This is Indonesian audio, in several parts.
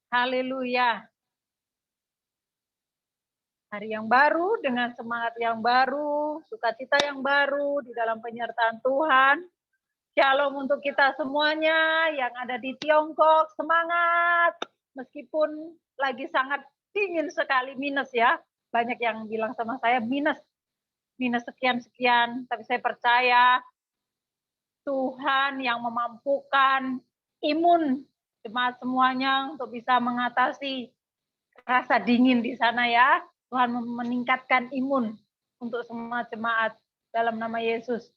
Haleluya. Hari yang baru dengan semangat yang baru, sukacita yang baru di dalam penyertaan Tuhan. Shalom untuk kita semuanya yang ada di Tiongkok, semangat. Meskipun lagi sangat dingin sekali, minus ya. Banyak yang bilang sama saya minus sekian-sekian. Tapi saya percaya Tuhan yang memampukan imun jemaat semuanya untuk bisa mengatasi rasa dingin di sana ya. Tuhan meningkatkan imun untuk semua jemaat dalam nama Yesus.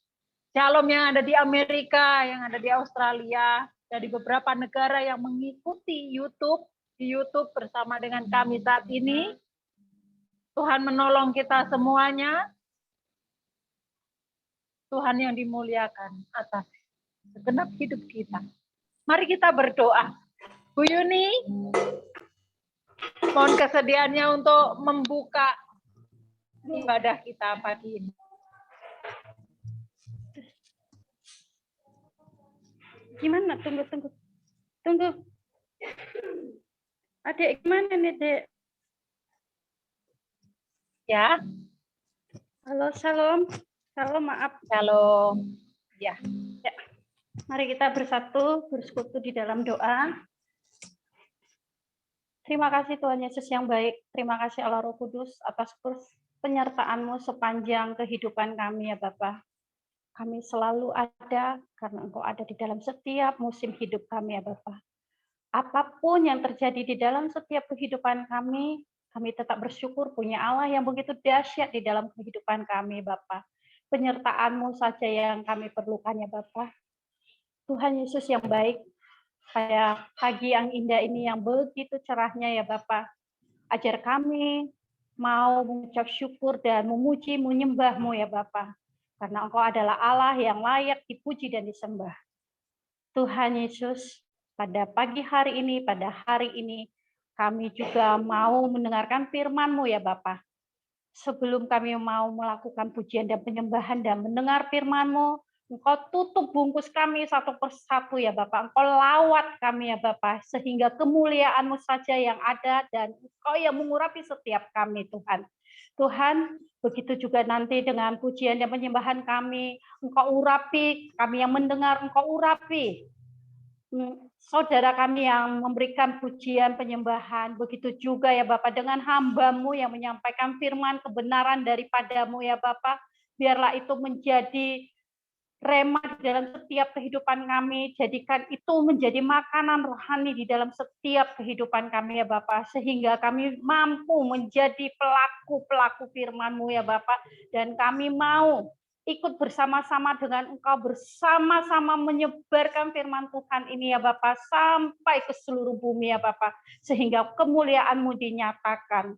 Shalom yang ada di Amerika, yang ada di Australia, dari beberapa negara yang mengikuti di YouTube bersama dengan kami saat ini. Tuhan menolong kita semuanya. Tuhan yang dimuliakan atas segenap hidup kita. Mari kita berdoa. Bu Yuni, mohon kesediaannya untuk membuka ibadah kita pagi ini. Gimana? Tunggu. Adik gimana nih, Dek? Ya. Halo, Shalom. Shalom, maaf. Shalom. Ya. Mari kita bersatu, bersekutu di dalam doa. Terima kasih Tuhan Yesus yang baik. Terima kasih Allah Roh Kudus atas penyertaan-Mu sepanjang kehidupan kami ya Bapa. Kami selalu ada karena Engkau ada di dalam setiap musim hidup kami ya Bapa. Apapun yang terjadi di dalam setiap kehidupan kami tetap bersyukur punya Allah yang begitu dahsyat di dalam kehidupan kami Bapa. Penyertaan-Mu saja yang kami perlukan ya Bapa. Tuhan Yesus yang baik, pada pagi yang indah ini yang begitu cerahnya ya Bapa. Ajar kami mau mengucap syukur dan memuji, menyembah-Mu ya Bapa. Karena Engkau adalah Allah yang layak dipuji dan disembah. Tuhan Yesus, pada pagi hari ini, pada hari ini, kami juga mau mendengarkan firman-Mu ya Bapa. Sebelum kami mau melakukan pujian dan penyembahan dan mendengar firman-Mu, Engkau tutup bungkus kami satu persatu ya Bapak. Engkau lawat kami ya Bapak, sehingga kemuliaan-Mu saja yang ada dan Engkau yang mengurapi setiap kami Tuhan. Tuhan, begitu juga nanti dengan pujian dan penyembahan kami, Engkau urapi, kami yang mendengar Engkau urapi. Saudara kami yang memberikan pujian penyembahan, begitu juga ya Bapak dengan hamba-Mu yang menyampaikan firman kebenaran daripada-Mu ya Bapak, biarlah itu menjadi rema di dalam setiap kehidupan kami, jadikan itu menjadi makanan rohani di dalam setiap kehidupan kami ya Bapak, sehingga kami mampu menjadi pelaku-pelaku firman-Mu ya Bapak, dan kami mau ikut bersama-sama dengan Engkau, bersama-sama menyebarkan firman Tuhan ini ya Bapak, sampai ke seluruh bumi ya Bapak, sehingga kemuliaan-Mu dinyatakan.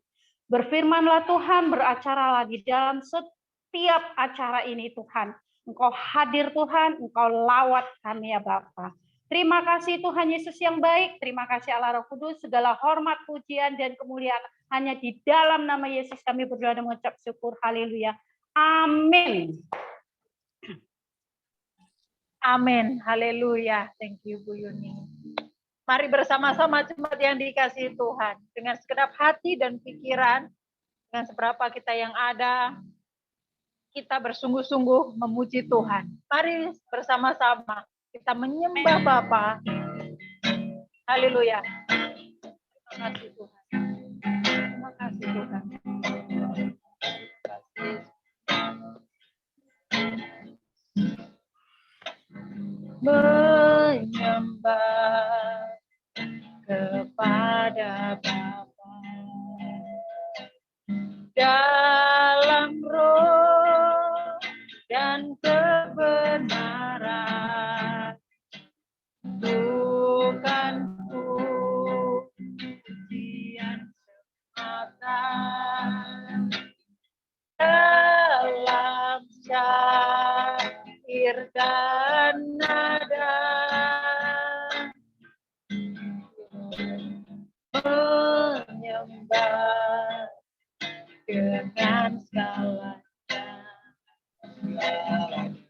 Berfirmanlah Tuhan, beracara lagi dalam setiap acara ini Tuhan. Engkau hadir Tuhan, Engkau lawat kami ya Bapa. Terima kasih Tuhan Yesus yang baik, terima kasih Allah Roh Kudus, segala hormat, pujian, dan kemuliaan hanya di dalam nama Yesus kami berdoa dan mengucap syukur, haleluya. Amin. Amin, haleluya. Thank you Bu Yuni. Mari bersama-sama jemaat yang dikasihi Tuhan, dengan segenap hati dan pikiran, dengan seberapa kita yang ada, kita bersungguh-sungguh memuji Tuhan. Mari bersama-sama kita menyembah Bapa. Haleluya. Terima kasih Tuhan. Terima kasih Tuhan. Menyembah kepada Bapa dalam roh dan kebenaran, bukan pujian semata, dalam syair dan nada, menyembah dengan segalanya,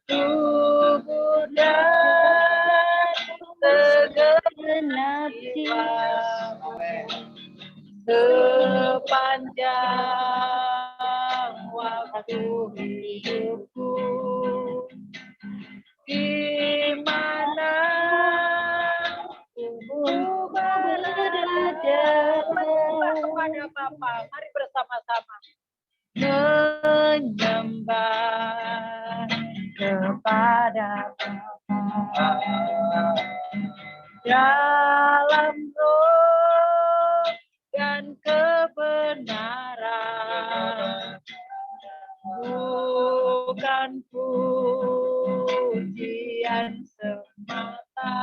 tubuh dan segenap jiwa, sepanjang waktu hidupku, di mana ku berada menyembah kepada Bapa. Mari bersama-sama menyembah kepada Bapa dalam roh dan kebenaran, bukan pujian semata,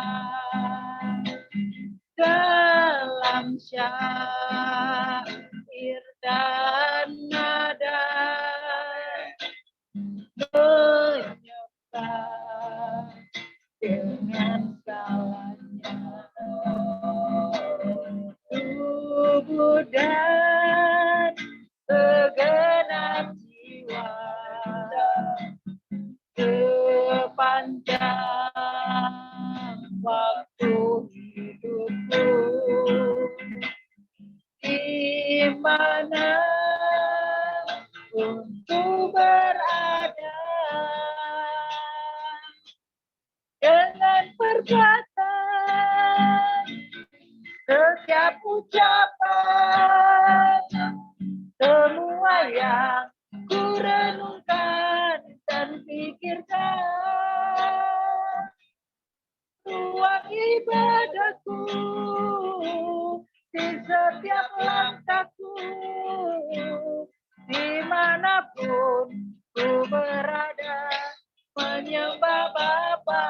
dalam syair dan nada menyembah dengan segalanya, tubuh dan segenap jiwa, sepanjang waktu hidupku, di mana untuk berada, dengan perbuatan setiap ucapan, semua yang ku renungkan dan pikirkan, ruang ibadahku di setiap langkahku, dimanapun ku berada, menyembah Bapa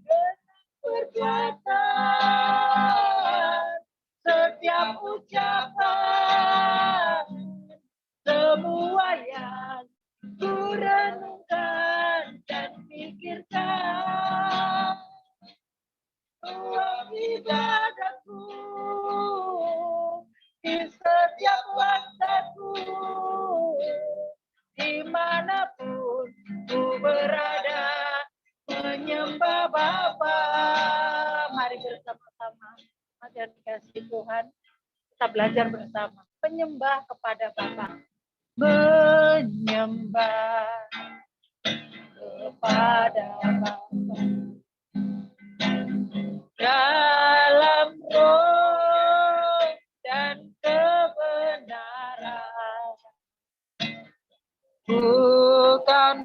dengan perbuatan, setiap ucapan, semua yang ku renungkan dan pikirkan, ruang ibadahku di setiap langkahku, dimanapun ku berada, menyembah Bapa. Mari bersama-sama, agar dikasih Tuhan, kita belajar bersama menyembah kepada Bapa, menyembah kepada Bapa dalam roh dan kebenaran, bukan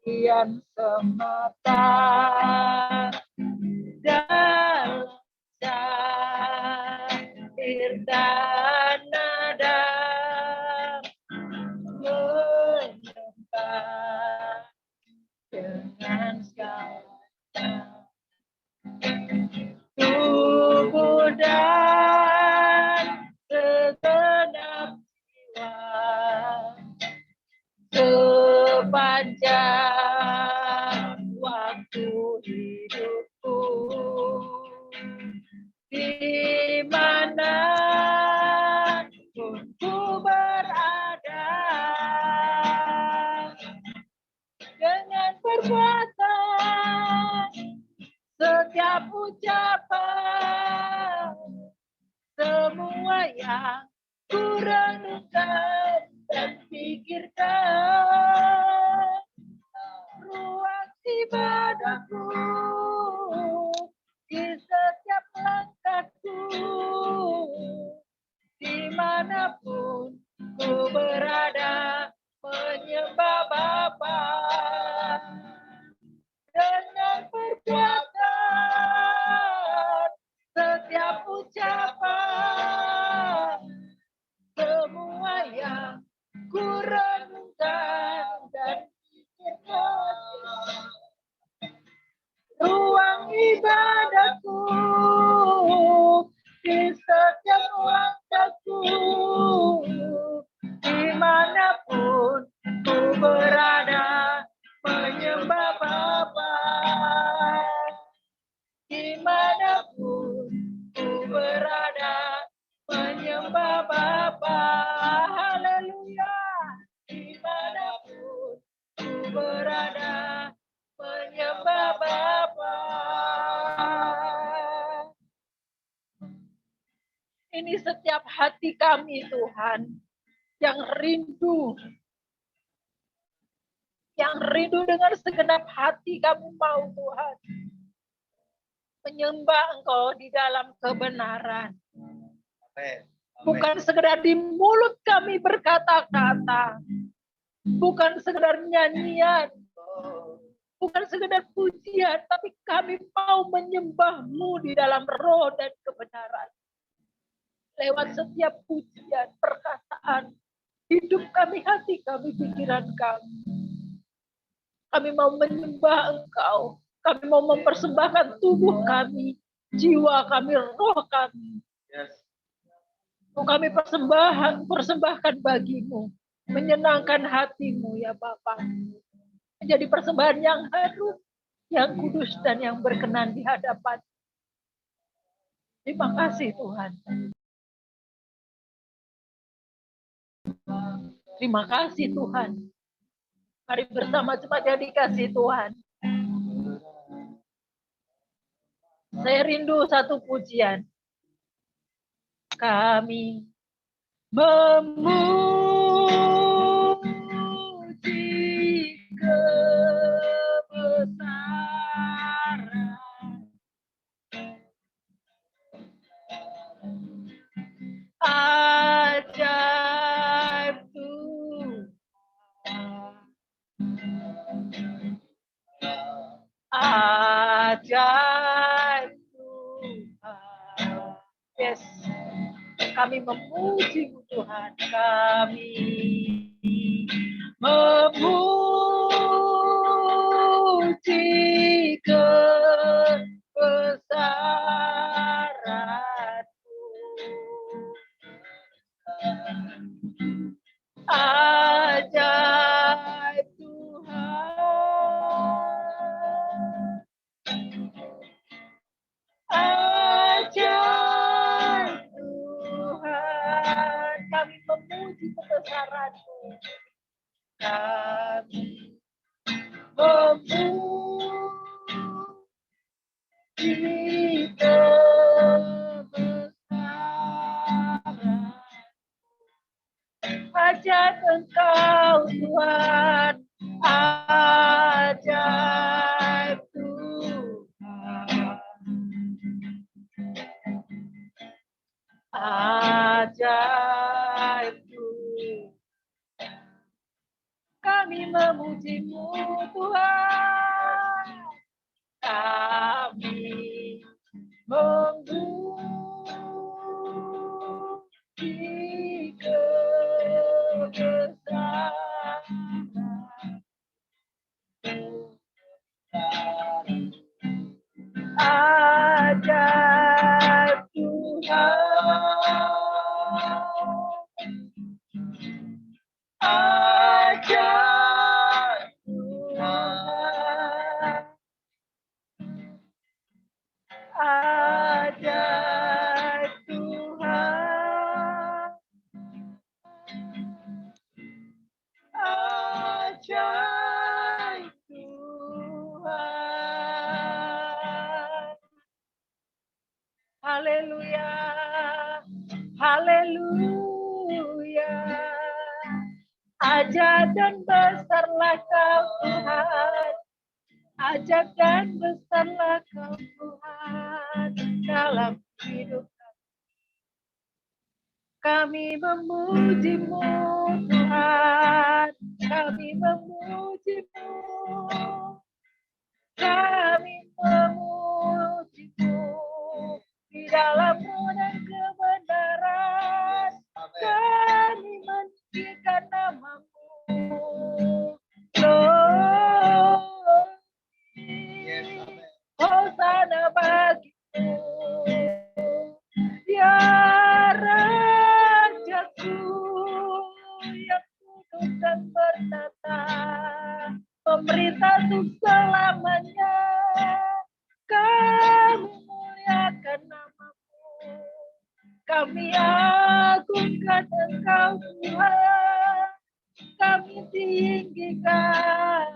pujian semata, dalam syair dan nada menyembah dengan segalanya, tubuh dan segenap jiwa, sepanjang waktu hidupku, di mana pun ku berada, dengan perbuatan setiap ucapan, semua yang ku renungkan dan pikirkan, ruang ibadahku di setiap langkahku, dimanapun ku berada, menyembah Bapa dengan perbuatan, setiap ucapan, semua yang ku renungkan dan pikirkan, ruang ibadahku di setiap langkahku, dimanapun ku berada, menyembah Bapa, dimanapun ku berada, menyembah Bapa. Haleluya. Dimanapun ku berada, menyembah Bapa. Ini setiap hati kami, Tuhan, yang rindu dengan segenap hati kami mau, Tuhan, menyembah Engkau di dalam kebenaran. Bukan sekedar di mulut kami berkata-kata, bukan sekedar nyanyian, bukan sekedar pujian, tapi kami mau menyembah-Mu di dalam roh dan kebenaran. Lewat setiap pujian, perkataan, hidup kami, hati kami, pikiran kami. Kami mau menyembah Engkau. Kami mau mempersembahkan tubuh kami, jiwa kami, roh kami. Mau kami persembahkan bagimu. Menyenangkan hatimu ya Bapa. Menjadi persembahan yang harum, yang kudus dan yang berkenan di hadapan. Terima kasih Tuhan. Terima kasih Tuhan. Mari bersama cepat yang dikasih Tuhan. Saya rindu satu pujian. Kami memuji kebesaran ajaib Tuhan. Ajaib Tuhan. Yes. Kami memuji Tuhan. Kami memuji kebesaran-Mu. Ajaib Tuhan. Ajaib Tuhan. Kami memuji kebesaran-Mu. Kami memuji kebesaran. Ajaib Engkau Tuhan, ajaib Tuhan, ajaib Tuhan. Kami memuji-Mu Tuhan, kami memuji kebesaran. Ajaib Tuhan, ajaib Tuhan, ajaib Tuhan, ajaib Tuhan. Haleluya, haleluya. Ajaib dan besarlah Kau Tuhan, ajaib dan besarlah Kau Tuhan dalam hidup kami. Kami memuji-Mu Tuhan, kami memuji-Mu, kami memuji-Mu di dalam roh dan kebenaran. Kami meninggikan nama-Mu, Hosana bagi-Mu, ya Rajaku yang kudus dan bertata, pemerintah untuk selamanya. Kami muliakan nama-Mu, kami agungkan Engkau Tuhan, kami tinggikan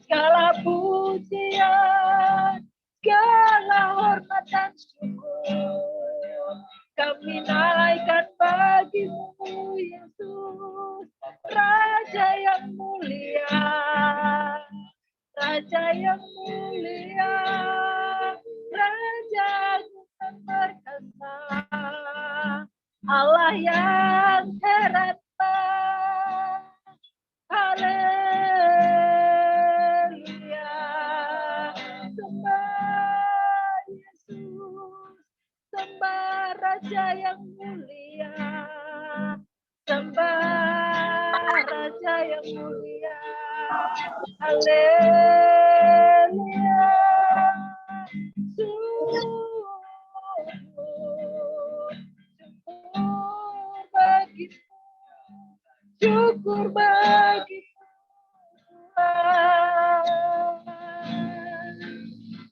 segala pujian, segala hormat dan syukur kami naikkan bagimu Yesus, Raja yang mulia, Raja yang mulia, Raja yang perkasa, Allah yang hebat. Haleluya, sembah Yesus, sembah Raja yang mulia, sembah Raja yang mulia. Haleluya, syukur bagimu, syukur bagi Tuhan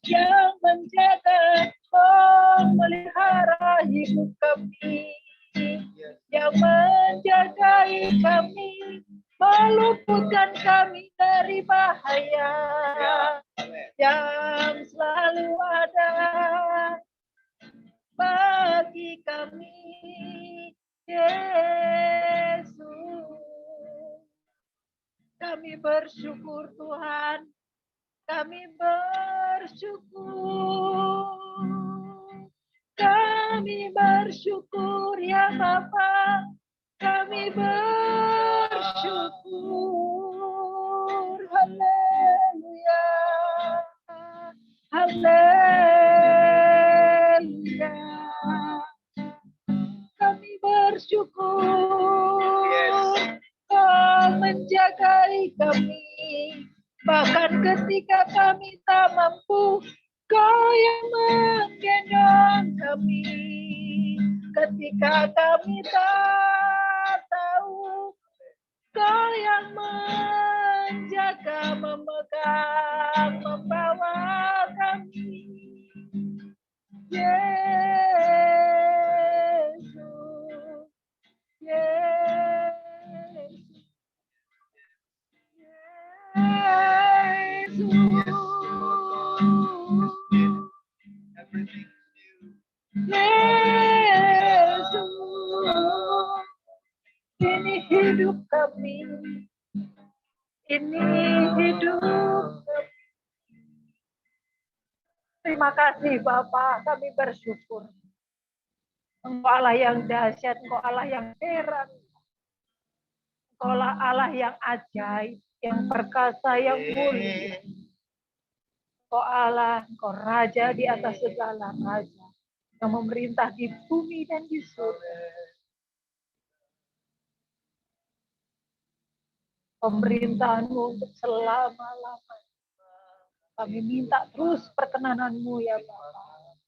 yang menjaga, memelihara hidup kami, yang menjagai kami, meluputkan kami dari bahaya, yang selalu ada bagi kami, Yesus. Kami bersyukur Tuhan, kami bersyukur, kami bersyukur ya Bapa, kami bersyukur, haleluya, haleluya, kami bersyukur. Kau menjagai kami, bahkan ketika kami tak mampu, Kau yang menggendong kami. Ketika kami tak tahu, Kau yang menjaga, memegang, membawa kami. Yesus, Yesus. Yesus, ini hidup kami, ini hidup kami. Terima kasih Bapa, kami bersyukur. Engkau Allah yang dahsyat, Engkau Allah yang heran, Engkau Allah yang ajaib, yang perkasa, yang mulia. Engkau Allah, Engkau Raja di atas segala raja, yang memerintah di bumi dan di surga. Pemerintahan-Mu untuk selama-lamanya. Kami minta terus perkenanan-Mu ya Bapa.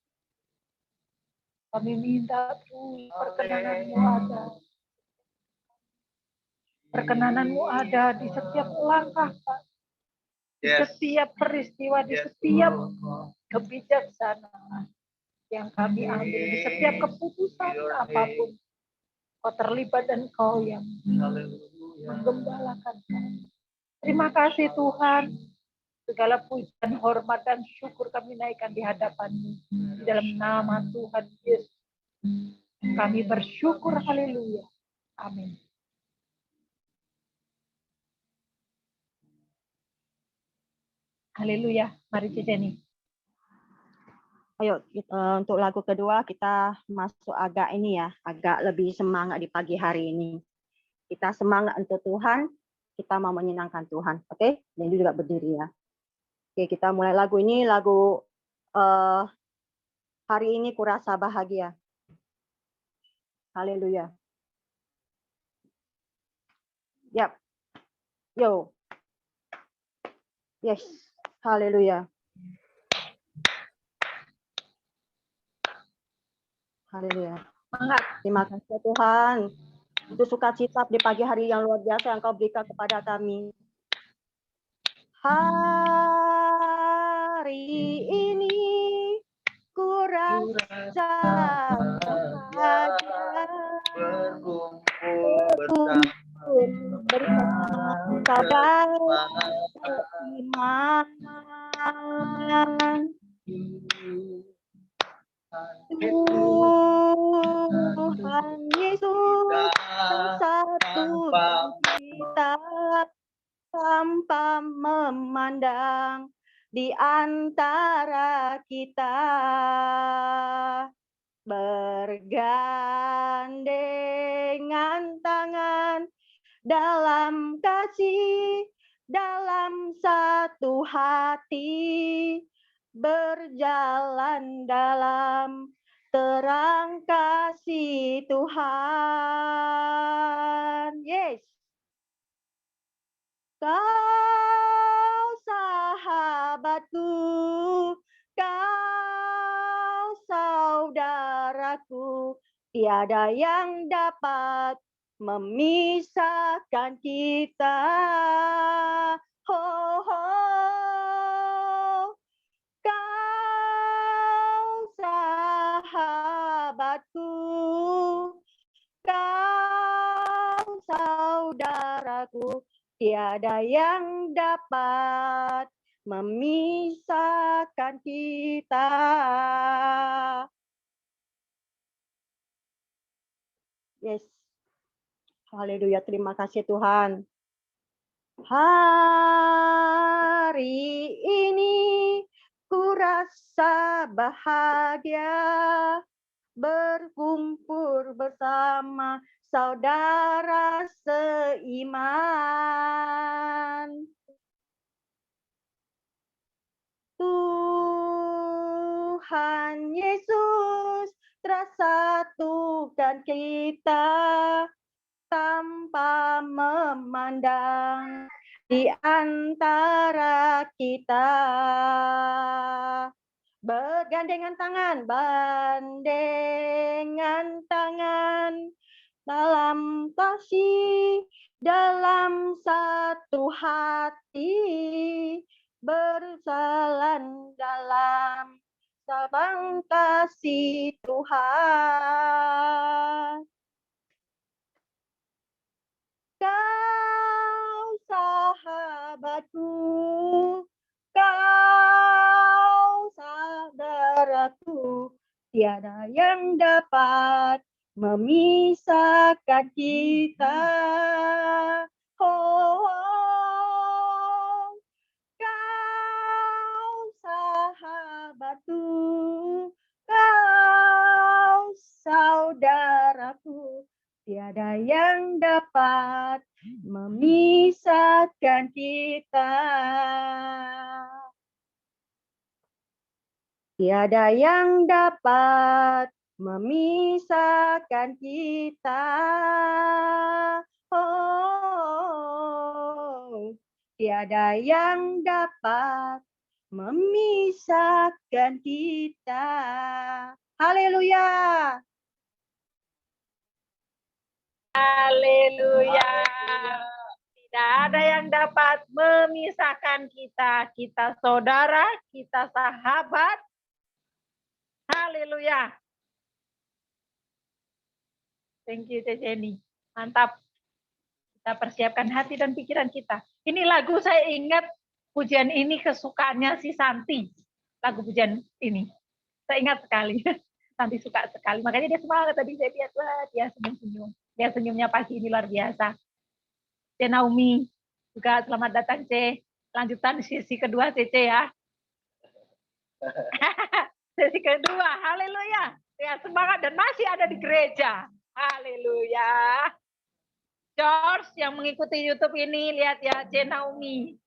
Kami minta terus perkenanan-Mu ada. Perkenanan-Mu ada di setiap langkah, Pak. Di setiap peristiwa, di setiap kebijaksanaan yang kami ambil, di setiap keputusan apapun. Kau terlibat dan Kau yang menggembalakan kami. Terima kasih Tuhan. Segala pujian, hormat, dan syukur kami naikkan di hadapan-Mu. Di dalam nama Tuhan Yesus. Kami bersyukur, haleluya. Amin. Haleluya. Mari Jenny. Ayo untuk lagu kedua kita masuk agak ini ya, agak lebih semangat di pagi hari ini. Kita semangat untuk Tuhan, kita mau menyenangkan Tuhan. Oke? Dan juga berdiri ya. Oke, kita mulai lagu ini, lagu hari ini kurasa bahagia. Haleluya. Yap. Yo. Yes. Haleluya. Haleluya. Terima kasih Tuhan. Itu sukacita di pagi hari yang luar biasa yang Kau berikan kepada kami. Hari ini kurasa bahagia berkumpul bersama iman. kita tanpa memandang di antara kita, bergandengan tangan dalam kasih, dalam satu hati, berjalan dalam terang kasih Tuhan. Yes. Kau sahabatku, kau saudaraku, tiada yang dapat memisahkan kita. Ho, ho. Kau sahabatku, kau saudaraku, tiada yang dapat memisahkan kita. Yes. Haleluya, terima kasih Tuhan. Hari ini ku rasa bahagia berkumpul bersama saudara seiman. Tuhan Yesus telah satukan kita tanpa memandang di antara kita. Bergandengan tangan, bandengan tangan dalam kasih, dalam satu hati, berjalan dalam sabang kasih Tuhan. Kau sahabatku, kau saudaraku, tiada yang dapat memisahkan kita. Oh, oh. Kau sahabatku, kau saudaraku, tiada yang dapat memisahkan kita. Tiada yang dapat memisahkan kita. Oh, tiada yang dapat memisahkan kita. Haleluya. Haleluya. Tidak ada yang dapat memisahkan kita. Kita saudara, kita sahabat. Haleluya. Thank you, Teh Jenny. Mantap. Kita persiapkan hati dan pikiran kita. Ini lagu saya ingat pujian ini kesukaannya si Santi. Lagu pujian ini. Saya ingat sekali. Santi suka sekali. Makanya dia semangat tadi saya lihat. Wah, dia senyum-senyum. Dia senyumnya pagi ini luar biasa. C. Naomi. Juga selamat datang, C. Lanjutan sesi kedua, CC ya. Sesi kedua. Haleluya. Ya, semangat dan masih ada di gereja. Haleluya. George yang mengikuti YouTube ini, lihat ya, C. Naomi.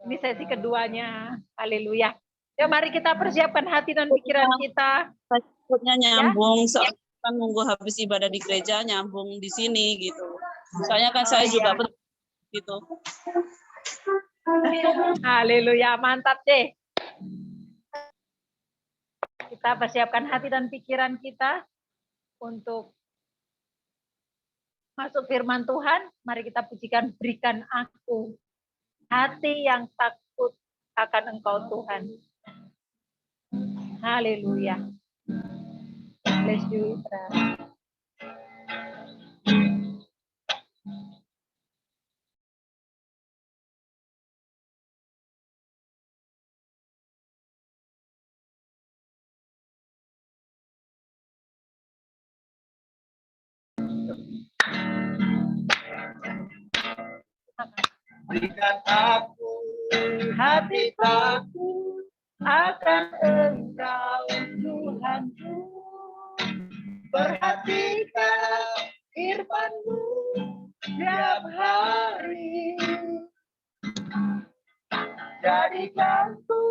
Ini sesi keduanya. Haleluya. Ya, mari kita persiapkan hati dan pikiran kita. Takutnya nyambung, soalnya kan nunggu habis ibadah di gereja, nyambung di sini gitu. Soalnya kan saya juga gitu. Haleluya, mantap deh. Kita persiapkan hati dan pikiran kita untuk masuk firman Tuhan. Mari kita pujikan, berikan aku hati yang takut akan Engkau Tuhan. Haleluya. Bless you, Itra. Berikan aku hati takut akan Engkau Tuhanku. Perhatikan firman-Mu setiap hari. Jadikanku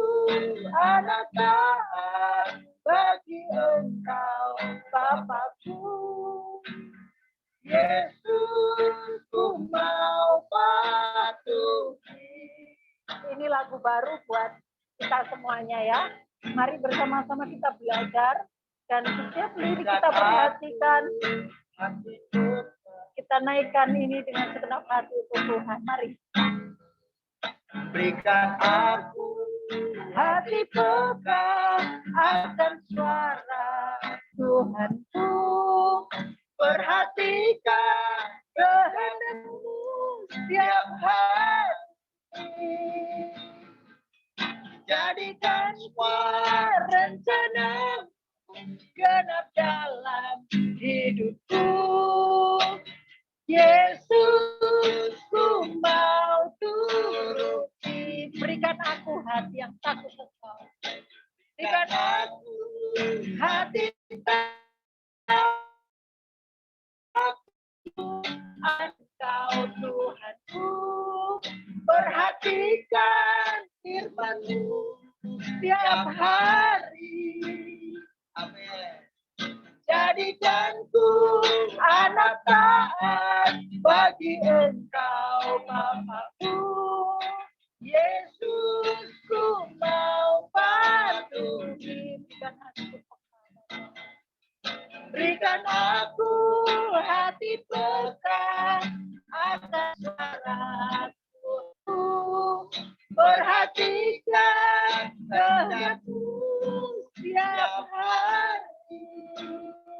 anak taat bagi Engkau Bapakku. Yesus, ku mau patuhi. Ini lagu baru buat kita semuanya ya. Mari bersama-sama kita belajar dan setiap lirik kita perhatikan. Kita naikkan ini dengan segenap hati untuk Tuhan. Mari. Berikan aku hati peka akan suara Tuhanku. Perhatikan kehendak-Mu setiap hari. Jadikan semua rencana genap dalam hidupku. Yesus, ku mau turuti. Berikan aku hati yang takut Engkau. Berikan aku hati Engkau Tuhanku. Perhatikan firman-Mu setiap hari. Amin. Jadikanku anak taat bagi Engkau Bapakku. Yesus, ku mau patuhi. Berikan aku hati peka akan suara-Mu. Perhatikan kehendak-Mu setiap hari.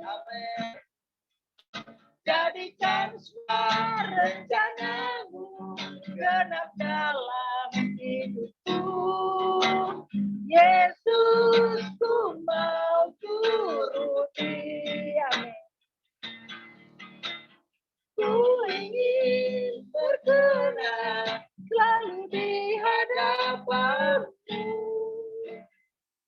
Amin. Jadikan semua rencana-Mu genap dalam hidupku. Yesus, ku mau turuti. Amin. Ku ingin berkenan selalu di hadapan-Mu,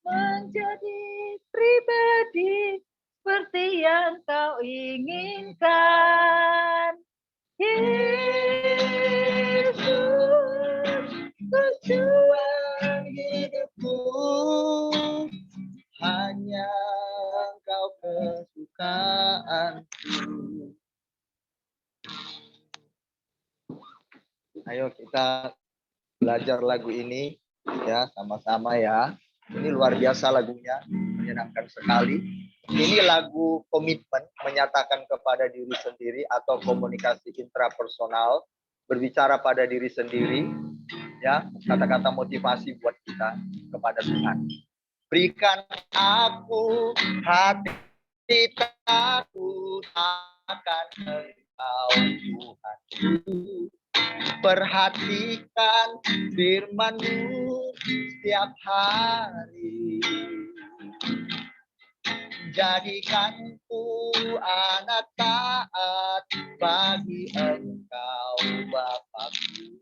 menjadi pribadi seperti yang Kau inginkan. Yesus, tujuan hidupku hanya Engkau kesukaanku. Ayo kita belajar lagu ini ya sama-sama ya. Ini luar biasa lagunya, menyenangkan sekali. Ini lagu komitmen, menyatakan kepada diri sendiri atau komunikasi intrapersonal, berbicara pada diri sendiri, ya, kata-kata motivasi buat kita kepada Tuhan. Berikan aku hati takut akan Engkau Tuhan. Perhatikan firman-Mu setiap hari. Jadikanku anak taat bagi Engkau Bapakku.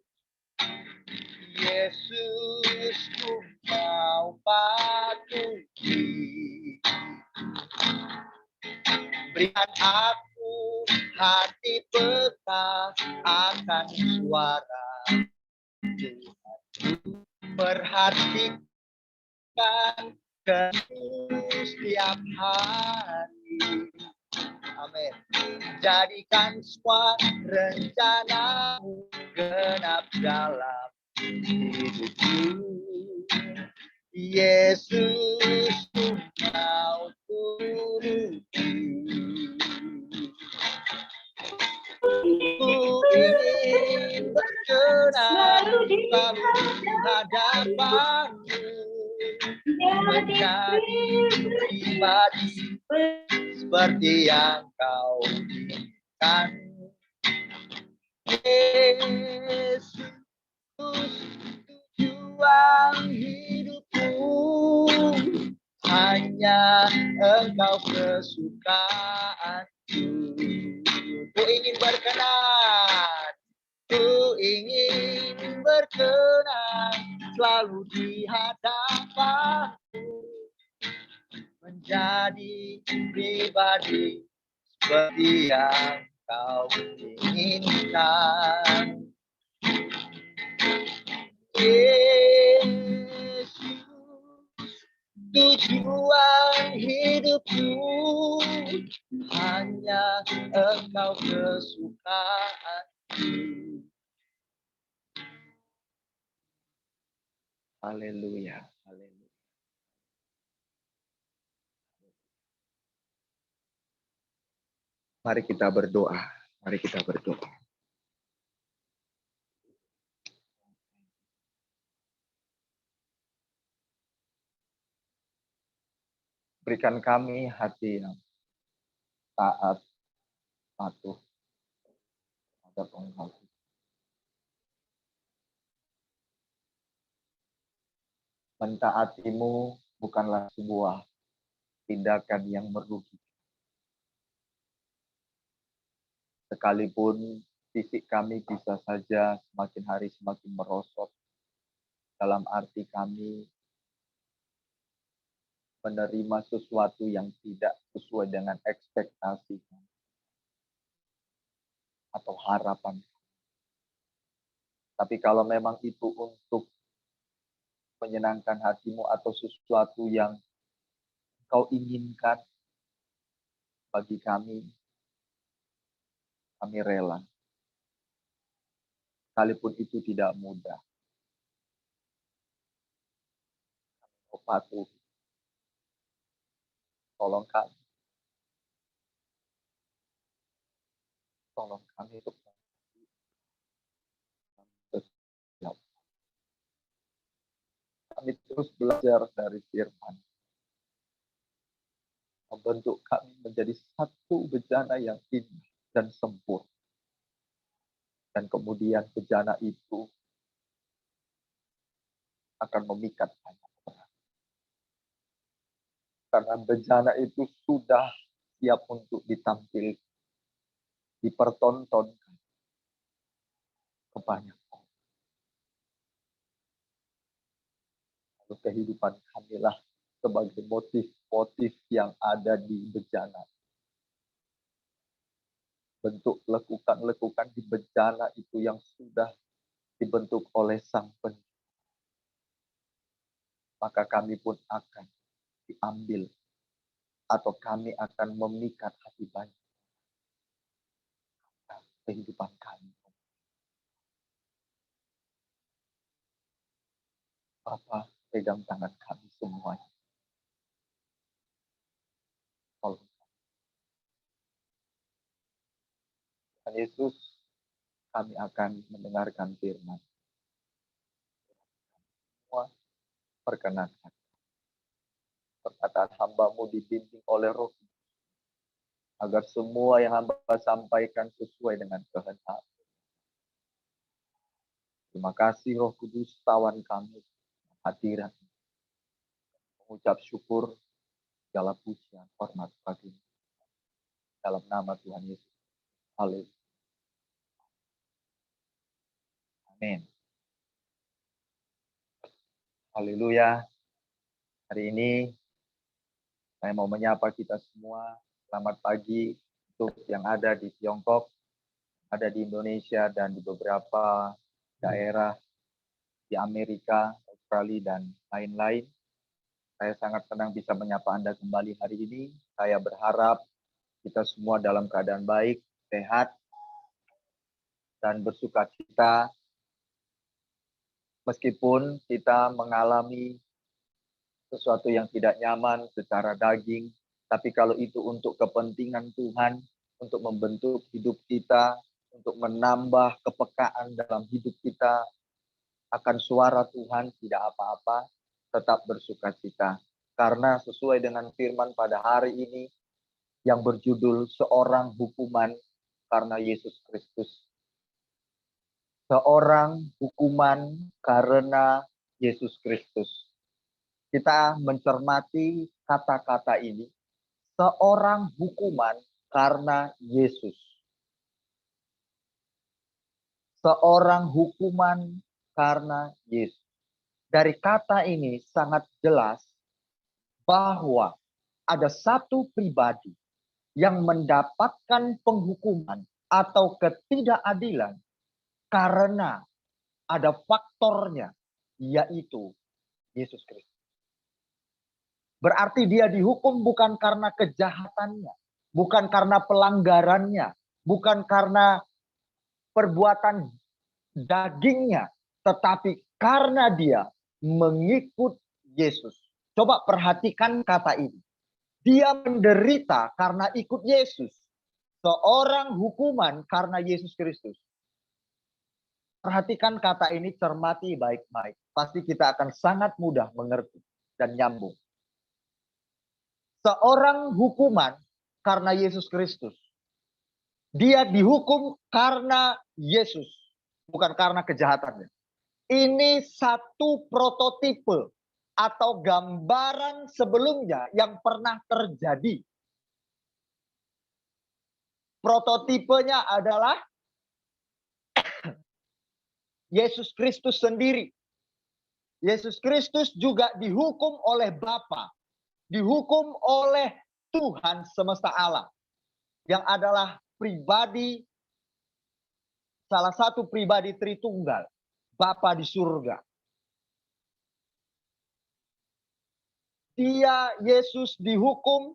Yesus, ku mau patuhi. Berikan aku hati peka akan suara Tuhan. Perhatikan setiap hari. Amin. Jadikan semua rencana-Mu genap dalam hidupku. Yesus, ku mau turuti. Ku ingin berkenan selalu di hadapan-Mu, menjadi pribadi seperti yang Kau inginkan. Yesus, tujuan hidupku hanya Engkau kesukaanku. Ku ingin berkenan, ku ingin berkenan selalu di hadapanmu, menjadi pribadi seperti yang kau inginkan. Yesus, tujuan hidupku hanya Engkau kesukaanku. Haleluya, haleluya. Mari kita berdoa, mari kita berdoa. Berikan kami hati yang taat, patuh terhadap Engkau. Mentaatimu bukanlah sebuah tindakan yang merugikan. Sekalipun fisik kami bisa saja semakin hari semakin merosot, dalam arti kami menerima sesuatu yang tidak sesuai dengan ekspektasi atau harapan. Tapi kalau memang itu untuk menyenangkan hatimu atau sesuatu yang kau inginkan bagi kami rela. Sekalipun itu tidak mudah. Kau patuh. Tolong kami. Tolong kami untuk kami terus belajar dari firman. Membentuk kami menjadi satu bejana yang indah dan sempurna. Dan kemudian bejana itu akan memikat banyak orang. Karena bejana itu sudah siap untuk ditampil, dipertontonkan ke banyak orang. Lalu kehidupan kamilah sebagai motif-motif yang ada di bejana. Bentuk lekukan-lekukan di bejana itu yang sudah dibentuk oleh Sang Pencipta. Maka kami pun akan diambil atau kami akan memikat hati banyak kehidupan kami. Bapa, pegang tangan kami semuanya. Tolong. Tuhan Yesus, kami akan mendengarkan firman. Semua perkenankan. Perkataan hamba-Mu dibimbing oleh Roh Kudus, agar semua yang hamba sampaikan sesuai dengan kehendak. Terima kasih Roh Kudus, tawan kami, hadirat. Mengucap syukur, segala pujian, hormat bagi dalam nama Tuhan Yesus. Haleluya. Amin. Haleluya. Hari ini saya mau menyapa kita semua. Selamat pagi untuk yang ada di Tiongkok, ada di Indonesia, dan di beberapa daerah di Amerika, Australia, dan lain-lain. Saya sangat senang bisa menyapa Anda kembali hari ini. Saya berharap kita semua dalam keadaan baik, sehat, dan bersukacita. Meskipun kita mengalami sesuatu yang tidak nyaman secara daging, tapi kalau itu untuk kepentingan Tuhan, untuk membentuk hidup kita, untuk menambah kepekaan dalam hidup kita akan suara Tuhan, tidak apa-apa, tetap bersukacita. Karena sesuai dengan firman pada hari ini yang berjudul Seorang Hukuman karena Yesus Kristus. Seorang hukuman karena Yesus Kristus. Kita mencermati kata-kata ini. Seorang hukuman karena Yesus. Seorang hukuman karena Yesus. Dari kata ini sangat jelas bahwa ada satu pribadi yang mendapatkan penghukuman atau ketidakadilan karena ada faktornya, yaitu Yesus Kristus. Berarti dia dihukum bukan karena kejahatannya, bukan karena pelanggarannya, bukan karena perbuatan dagingnya, tetapi karena dia mengikut Yesus. Coba perhatikan kata ini. Dia menderita karena ikut Yesus. Seorang hukuman karena Yesus Kristus. Perhatikan kata ini, cermati baik-baik. Pasti kita akan sangat mudah mengerti dan nyambung. Seorang hukuman karena Yesus Kristus. Dia dihukum karena Yesus, bukan karena kejahatannya. Ini satu prototipe atau gambaran sebelumnya yang pernah terjadi. Prototipenya adalah Yesus Kristus sendiri. Yesus Kristus juga dihukum oleh Bapa, dihukum oleh Tuhan semesta alam, yang adalah pribadi, salah satu pribadi Tritunggal, Bapa di surga. Dia, Yesus, dihukum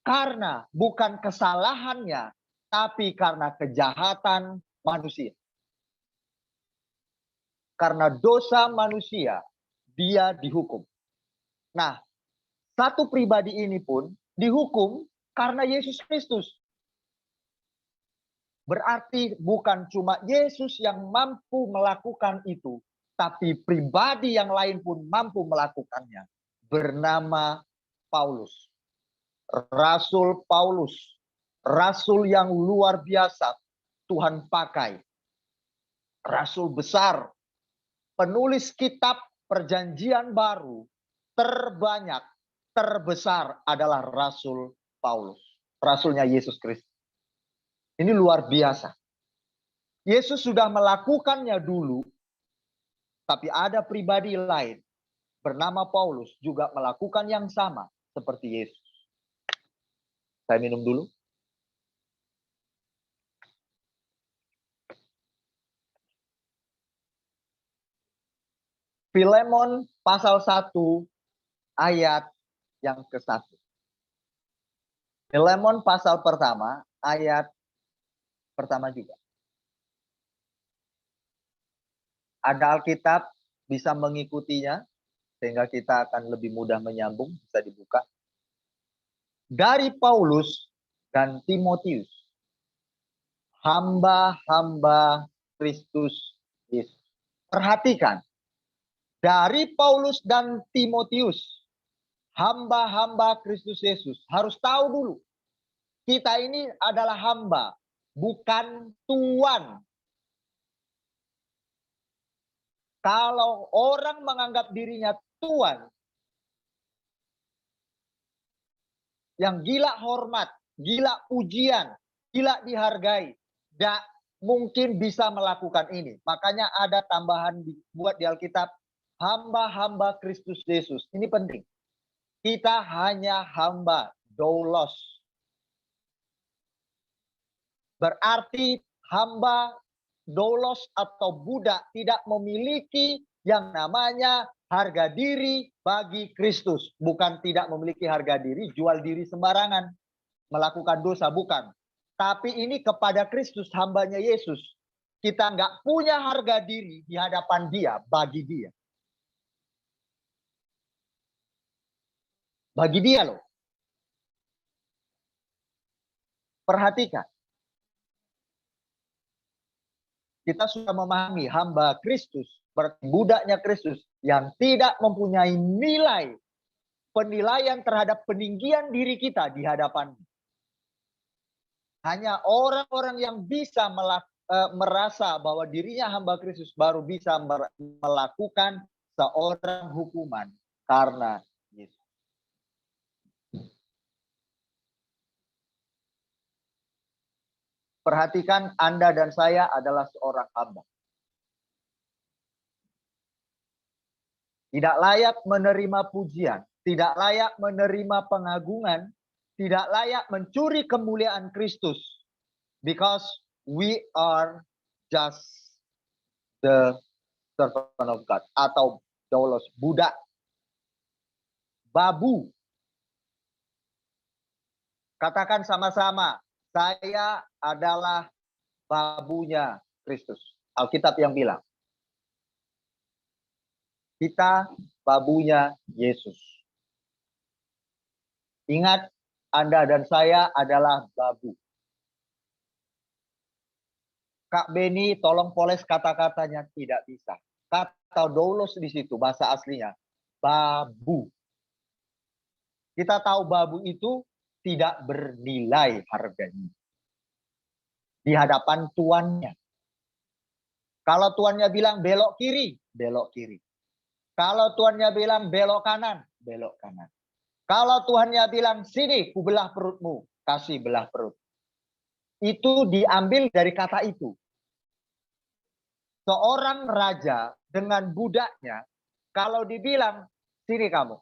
karena bukan kesalahannya, tapi karena kejahatan manusia. Karena dosa manusia, dia dihukum. Nah, satu pribadi ini pun dihukum karena Yesus Kristus. Berarti bukan cuma Yesus yang mampu melakukan itu, tapi pribadi yang lain pun mampu melakukannya. Bernama Paulus. Rasul Paulus. Rasul yang luar biasa Tuhan pakai. Rasul besar. Penulis kitab Perjanjian Baru terbanyak, terbesar adalah Rasul Paulus. Rasulnya Yesus Kristus. Ini luar biasa. Yesus sudah melakukannya dulu, tapi ada pribadi lain bernama Paulus juga melakukan yang sama seperti Yesus. Saya minum dulu. Filemon pasal 1 ayat yang ke-1. Filemon pasal pertama ayat pertama juga. Ada Alkitab, bisa mengikutinya, sehingga kita akan lebih mudah menyambung, bisa dibuka. Dari Paulus dan Timotius, hamba-hamba Kristus Yesus. Perhatikan, dari Paulus dan Timotius, hamba-hamba Kristus Yesus. Harus tahu dulu, kita ini adalah hamba, bukan tuan. Kalau orang menganggap dirinya tuan, yang gila hormat, gila pujian, gila dihargai, tidak mungkin bisa melakukan ini. Makanya ada tambahan dibuat di Alkitab, hamba-hamba Kristus Yesus. Ini penting. Kita hanya hamba, doulos. Berarti hamba, doulos atau budak tidak memiliki yang namanya harga diri bagi Kristus. Bukan tidak memiliki harga diri, jual diri sembarangan. Melakukan dosa, bukan. Tapi ini kepada Kristus, hambanya Yesus. Kita nggak punya harga diri di hadapan dia, bagi dia. Bagi dia loh. Perhatikan. Kita sudah memahami hamba Kristus, budaknya Kristus yang tidak mempunyai nilai penilaian terhadap peninggian diri kita di hadapannya. Hanya orang-orang yang bisa merasa bahwa dirinya hamba Kristus baru bisa melakukan seorang hukuman karena Yesus. Perhatikan, Anda dan saya adalah seorang hamba. tidak layak menerima pujian, tidak layak menerima pengagungan, tidak layak mencuri kemuliaan Kristus. Because we are just the servant of God. Atau doulos, budak, babu. Katakan sama-sama, saya adalah babunya Kristus. Alkitab yang bilang. Kita babunya Yesus. Ingat, Anda dan saya adalah babu. Kak Beni, tolong poles kata-katanya, tidak bisa. Kata doulos di situ, bahasa aslinya, babu. Kita tahu babu itu tidak bernilai harganya di hadapan tuannya. Kalau tuannya bilang belok kiri, belok kiri. Kalau tuannya bilang belok kanan, belok kanan. Kalau Tuhannya bilang sini, ku belah perutmu, kasih belah perut. Itu diambil dari kata itu. Seorang raja dengan budaknya, kalau dibilang sini kamu,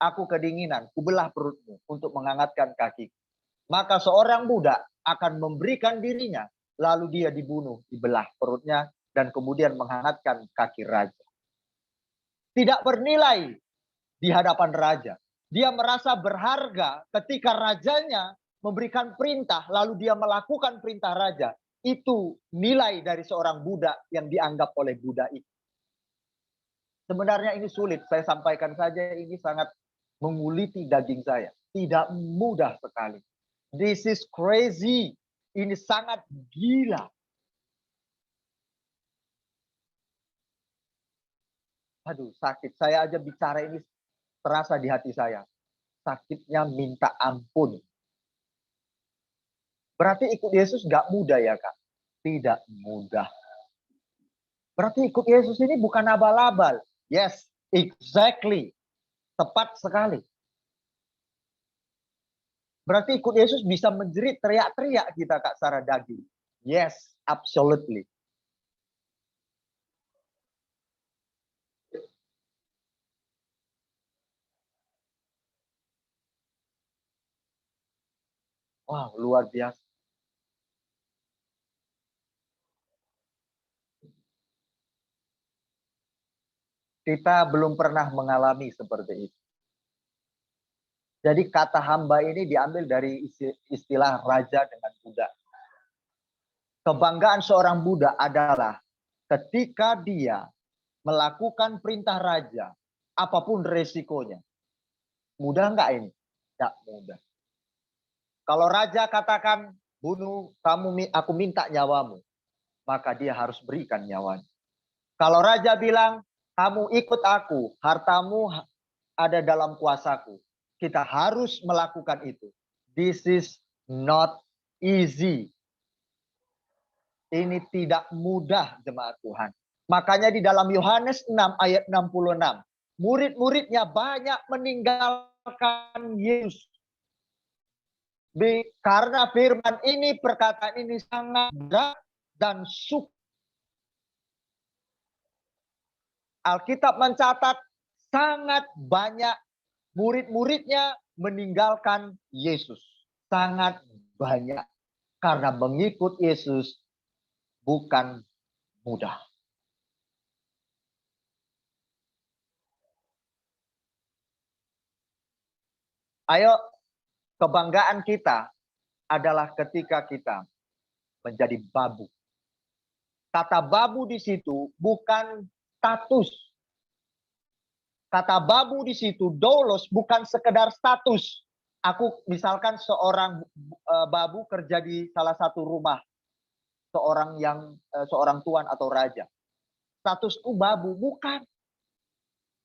aku kedinginan, ku belah perutmu untuk menghangatkan kaki. Maka seorang budak akan memberikan dirinya, lalu dia dibunuh, dibelah perutnya, dan kemudian menghangatkan kaki raja. Tidak bernilai di hadapan raja. Dia merasa berharga ketika rajanya memberikan perintah, lalu dia melakukan perintah raja. Itu nilai dari seorang budak yang dianggap oleh budak itu. Sebenarnya ini sulit, saya sampaikan saja, ini sangat menguliti daging saya. Tidak mudah sekali. This is crazy. Ini sangat gila. Aduh, sakit. Saya aja bicara ini terasa di hati saya. Sakitnya minta ampun. Berarti ikut Yesus nggak mudah ya, Kak? Tidak mudah. Berarti ikut Yesus ini bukan abal-abal. Yes, exactly. Tepat sekali. Berarti ikut Yesus bisa menjerit, teriak-teriak kita, Kak, secara daging. Yes, absolutely. Wow, luar biasa. Kita belum pernah mengalami seperti itu. Jadi kata hamba ini diambil dari istilah raja dengan budak. Kebanggaan seorang budak adalah ketika dia melakukan perintah raja, apapun resikonya. Mudah nggak ini? Tidak mudah. Kalau raja katakan, bunuh kamu, aku minta nyawamu, maka dia harus berikan nyawanya. Kalau raja bilang, kamu ikut aku, hartamu ada dalam kuasaku, kita harus melakukan itu. This is not easy. Ini tidak mudah, jemaat Tuhan. Makanya di dalam Yohanes 6 ayat 66, murid-muridnya banyak meninggalkan Yesus. Karena firman ini, perkataan ini sangat berat dan sukar. Alkitab mencatat sangat banyak murid-muridnya meninggalkan Yesus. Sangat banyak. Karena mengikut Yesus bukan mudah. Ayo, kebanggaan kita adalah ketika kita menjadi babu. Kata babu di situ bukan status. Kata babu di situ, doulos, bukan sekedar status. Aku misalkan seorang babu kerja di salah satu rumah. Seorang tuan atau raja. Statusku babu, bukan.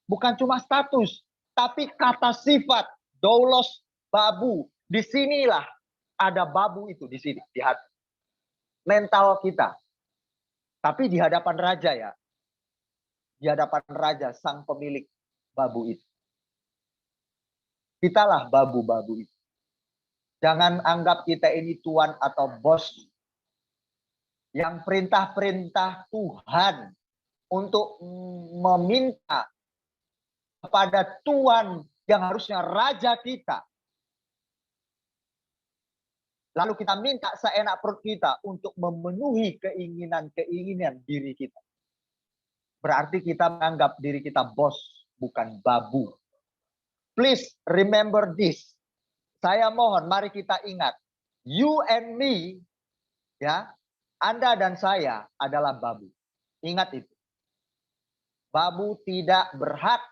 Bukan cuma status, tapi kata sifat, doulos, babu. Disinilah ada babu itu di sini, di hati. Mental kita. Tapi di hadapan raja ya. Di hadapan raja, sang pemilik babu itu. Kitalah babu-babu itu. Jangan anggap kita ini tuan atau bos. Yang perintah-perintah Tuhan untuk meminta kepada Tuhan yang harusnya raja kita. Lalu kita minta seenak perut kita untuk memenuhi keinginan-keinginan diri kita. Berarti kita menganggap diri kita bos, bukan babu. Please remember this. Saya mohon, mari kita ingat. You and me, ya, Anda dan saya adalah babu. Ingat itu. Babu tidak berhak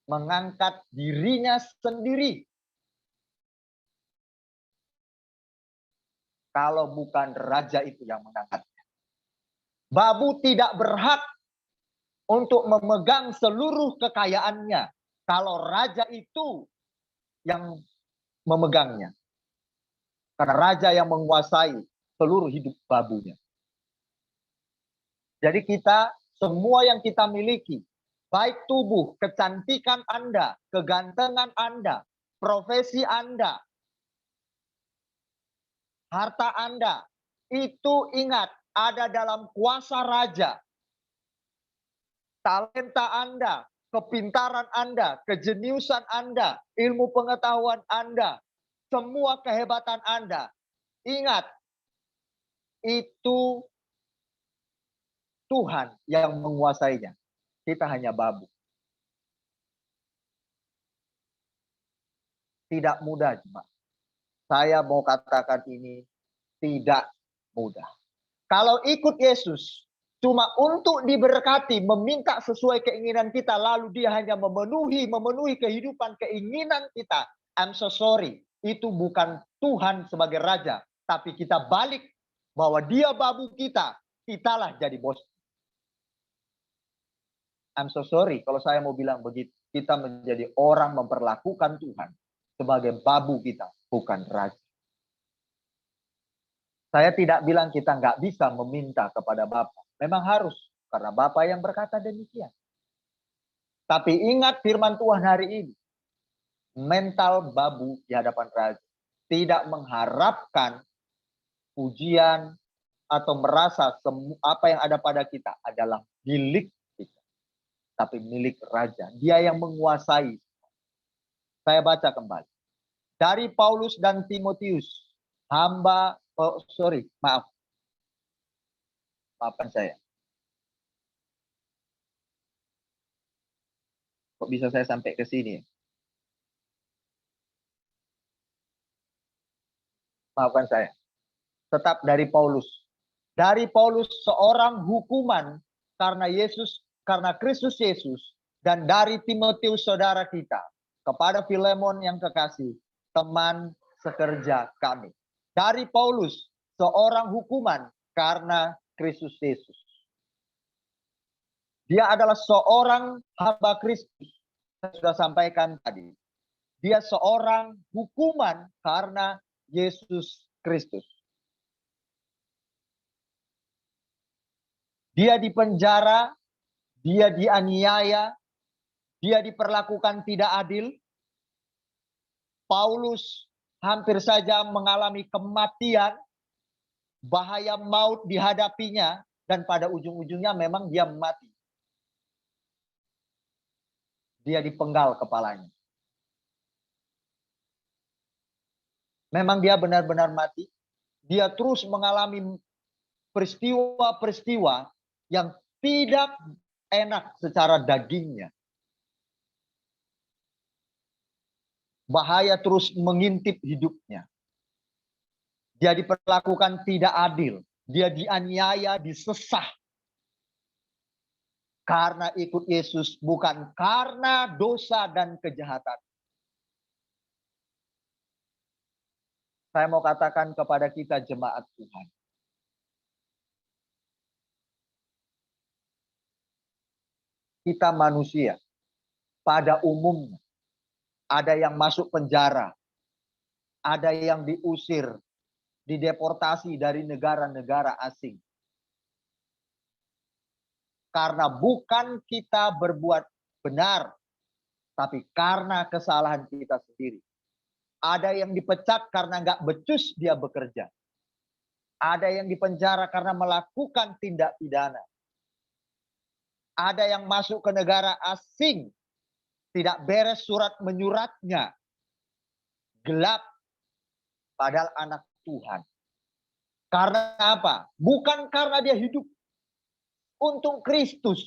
mengangkat dirinya sendiri. Kalau bukan raja itu yang mengangkatnya. Babu tidak berhak untuk memegang seluruh kekayaannya. Kalau raja itu yang memegangnya. Karena raja yang menguasai seluruh hidup babunya. Jadi kita, semua yang kita miliki, baik tubuh, kecantikan Anda, kegantengan Anda, profesi Anda, harta Anda, itu ingat ada dalam kuasa raja. Talenta Anda, kepintaran Anda, kejeniusan Anda, ilmu pengetahuan Anda, semua kehebatan Anda. Ingat, itu Tuhan yang menguasainya. Kita hanya babu. Tidak mudah, jemaat. Saya mau katakan ini tidak mudah. Kalau ikut Yesus cuma untuk diberkati, meminta sesuai keinginan kita, lalu dia hanya memenuhi kehidupan keinginan kita. I'm so sorry, itu bukan Tuhan sebagai raja, tapi kita balik bahwa dia babu kita, kitalah jadi bos. I'm so sorry kalau saya mau bilang begitu. Kita menjadi orang memperlakukan Tuhan sebagai babu kita, bukan raja. Saya tidak bilang kita nggak bisa meminta kepada Bapa. Memang harus, karena Bapa yang berkata demikian. Tapi ingat firman Tuhan hari ini. Mental babu di hadapan raja. Tidak mengharapkan pujian atau merasa apa yang ada pada kita adalah milik kita. Tapi milik raja. Dia yang menguasai. Saya baca kembali. Dari Paulus dan Timotius. Maafkan saya. Kok bisa saya sampai ke sini? Maafkan saya. Tetap dari Paulus. Dari Paulus seorang hukuman karena Kristus Yesus, dan dari Timotius saudara kita, kepada Filemon yang kekasih, teman sekerja kami. Dari Paulus seorang hukuman karena Kristus Yesus. Dia adalah seorang hamba Kristus. Saya sudah sampaikan tadi. Dia seorang hukuman karena Yesus Kristus. Dia dipenjara, dia dianiaya, dia diperlakukan tidak adil. Paulus hampir saja mengalami kematian, bahaya maut dihadapinya, dan pada ujung-ujungnya memang dia mati. Dia dipenggal kepalanya. Memang dia benar-benar mati. Dia terus mengalami peristiwa-peristiwa yang tidak enak secara dagingnya. Bahaya terus mengintip hidupnya. Dia diperlakukan tidak adil. Dia dianiaya, disesah. Karena ikut Yesus, bukan karena dosa dan kejahatan. Saya mau katakan kepada kita jemaat Tuhan. Kita manusia, pada umumnya, ada yang masuk penjara, ada yang diusir, dideportasi dari negara-negara asing. Karena bukan kita berbuat benar, tapi karena kesalahan kita sendiri. Ada yang dipecat karena nggak becus dia bekerja. Ada yang dipenjara karena melakukan tindak pidana. Ada yang masuk ke negara asing Tidak beres surat menyuratnya. Gelap. Padahal anak Tuhan. Karena apa? Bukan karena dia hidup untuk Kristus.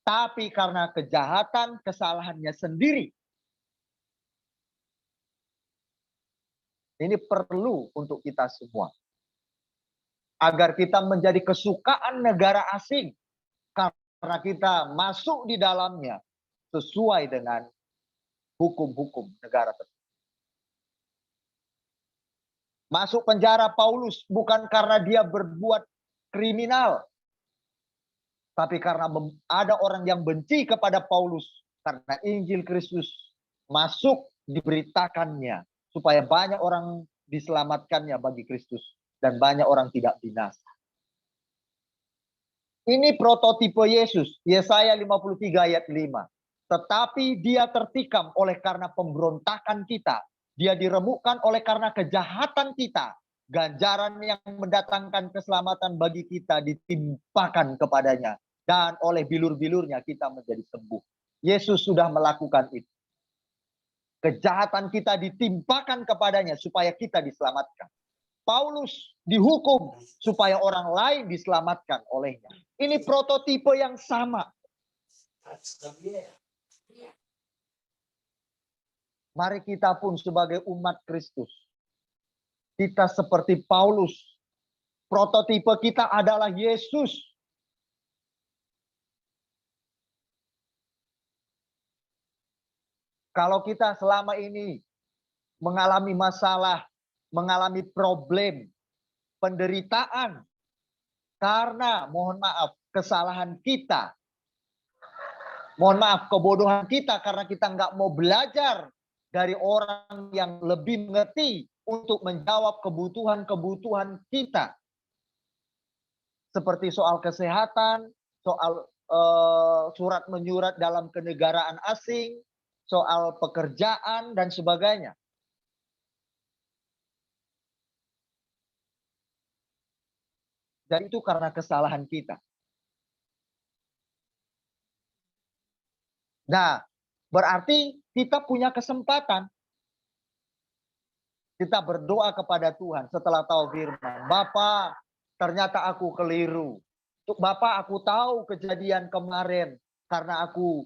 Tapi karena kejahatan, kesalahannya sendiri. Ini perlu untuk kita semua. Agar kita menjadi kesukaan negara asing. Karena kita masuk di dalamnya sesuai dengan hukum-hukum negara tersebut. Masuk penjara Paulus bukan karena dia berbuat kriminal. Tapi karena ada orang yang benci kepada Paulus. Karena Injil Kristus masuk diberitakannya. Supaya banyak orang diselamatkannya bagi Kristus. Dan banyak orang tidak binasa. Ini prototipe Yesus. Yesaya 53 ayat 5. Tetapi dia tertikam oleh karena pemberontakan kita. Dia diremukkan oleh karena kejahatan kita. Ganjaran yang mendatangkan keselamatan bagi kita ditimpakan kepadanya. Dan oleh bilur-bilurnya kita menjadi sembuh. Yesus sudah melakukan itu. Kejahatan kita ditimpakan kepadanya supaya kita diselamatkan. Paulus dihukum supaya orang lain diselamatkan olehnya. Ini prototipe yang sama. Mari kita pun sebagai umat Kristus. Kita seperti Paulus. Prototipe kita adalah Yesus. Kalau kita selama ini mengalami masalah, mengalami problem, penderitaan, karena mohon maaf kesalahan kita, mohon maaf kebodohan kita karena kita nggak mau belajar dari orang yang lebih mengerti untuk menjawab kebutuhan-kebutuhan kita. Seperti soal kesehatan, soal surat menyurat dalam kenegaraan asing, soal pekerjaan dan sebagainya. Dan itu karena kesalahan kita. Nah, berarti kita punya kesempatan. Kita berdoa kepada Tuhan setelah tahu firman. Bapa, ternyata aku keliru. Bapak, aku tahu kejadian kemarin karena aku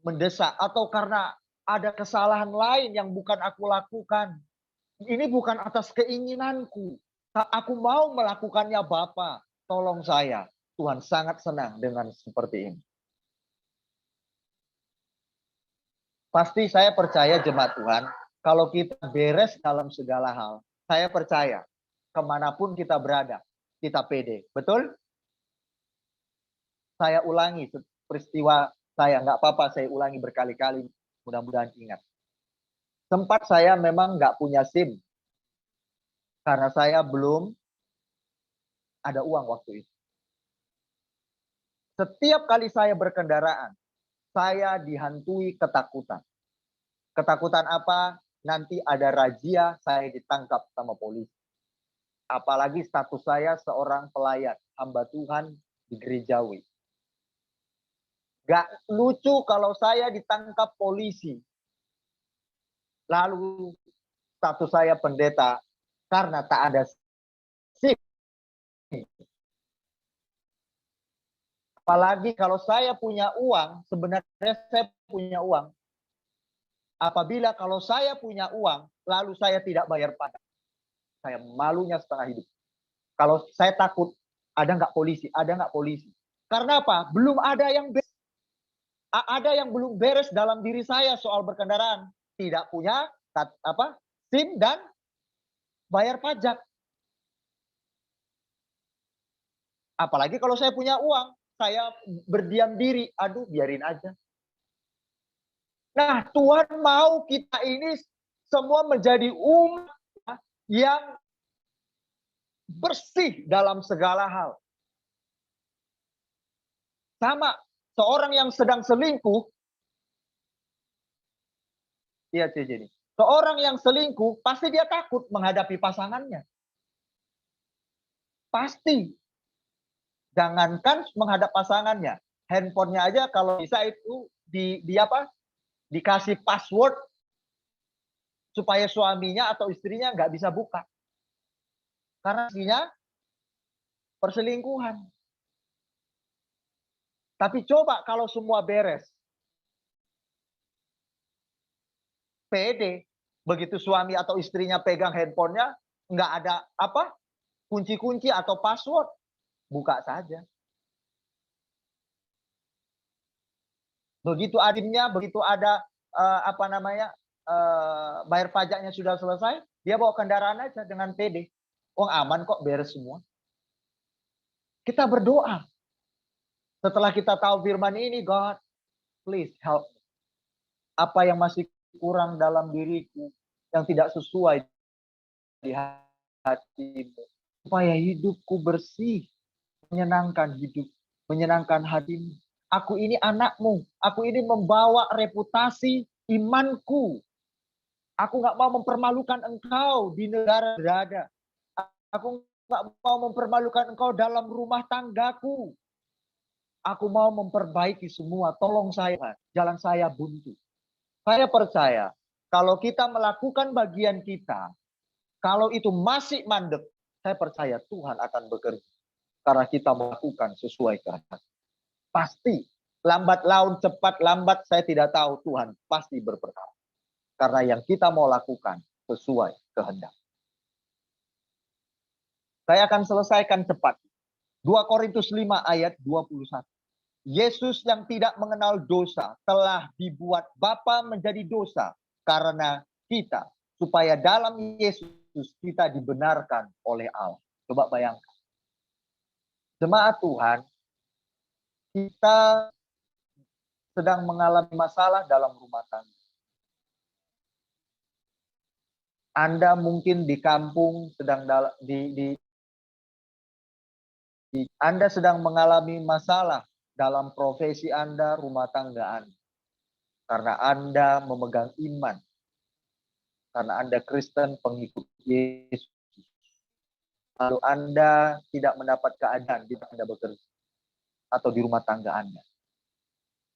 mendesak. Atau karena ada kesalahan lain yang bukan aku lakukan. Ini bukan atas keinginanku. Aku mau melakukannya Bapa. Tolong saya. Tuhan sangat senang dengan seperti ini. Pasti saya percaya jemaat Tuhan. Kalau kita beres dalam segala hal. Saya percaya. Kemanapun kita berada. Kita pede. Betul? Saya ulangi peristiwa saya. Nggak apa-apa saya ulangi berkali-kali. Mudah-mudahan ingat. Sempat saya memang nggak punya SIM. Karena saya belum ada uang waktu itu. Setiap kali saya berkendaraan, saya dihantui ketakutan. Ketakutan apa? Nanti ada razia, saya ditangkap sama polisi. Apalagi status saya seorang pelayan, hamba Tuhan di gerejawi. Gak lucu kalau saya ditangkap polisi. Lalu status saya pendeta karena tak ada SIM. Apalagi kalau saya punya uang, sebenarnya saya punya uang. Apabila kalau saya punya uang, lalu saya tidak bayar pajak. Saya malunya setengah hidup. Kalau saya takut, ada nggak polisi? Ada nggak polisi? Karena apa? Belum ada yang beres. Ada yang belum beres dalam diri saya soal berkendaraan. Tidak punya SIM dan bayar pajak. Apalagi kalau saya punya uang, saya berdiam diri. Aduh, biarin aja. Nah, Tuhan mau kita ini semua menjadi umat yang bersih dalam segala hal. Sama, seorang yang sedang selingkuh, lihat saja nih. Seorang yang selingkuh, pasti dia takut menghadapi pasangannya. Pasti. Jangankan menghadap pasangannya. Handphonenya aja kalau bisa itu di apa? dikasih password supaya suaminya atau istrinya nggak bisa buka. Karena istrinya perselingkuhan. Tapi coba kalau semua beres. pede, begitu suami atau istrinya pegang handphonenya, nggak ada apa kunci-kunci atau password, buka saja. Begitu adimnya, begitu ada bayar pajaknya sudah selesai, dia bawa kendaraan aja dengan pede. Oh aman kok, beres semua. Kita berdoa. Setelah kita tahu firman ini, God, please help me. Apa yang masih kurang dalam diriku, yang tidak sesuai di hatimu. Supaya hidupku bersih, menyenangkan hidup, menyenangkan hatimu. Aku ini anakmu, aku ini membawa reputasi imanku. Aku nggak mau mempermalukan engkau di negara berada. Aku nggak mau mempermalukan engkau dalam rumah tanggaku. Aku mau memperbaiki semua. Tolong saya, jalan saya buntu. Saya percaya, kalau kita melakukan bagian kita, kalau itu masih mandek, saya percaya Tuhan akan bekerja. Karena kita melakukan sesuai kehendak. Pasti, lambat laun, cepat lambat, saya tidak tahu, Tuhan pasti berperkara. Karena yang kita mau lakukan sesuai kehendak. Saya akan selesaikan cepat. 2 Korintus 5 ayat 21. Yesus yang tidak mengenal dosa telah dibuat Bapa menjadi dosa karena kita, supaya dalam Yesus kita dibenarkan oleh Allah. Coba bayangkan. Jemaat Tuhan, kita sedang mengalami masalah dalam rumah tangga. Anda mungkin di kampung sedang Anda sedang mengalami masalah dalam profesi Anda, rumah tangga Anda. Karena Anda memegang iman. Karena Anda Kristen pengikut Yesus. Lalu Anda tidak mendapat keadaan di Anda bekerja. Atau di rumah tangga Anda.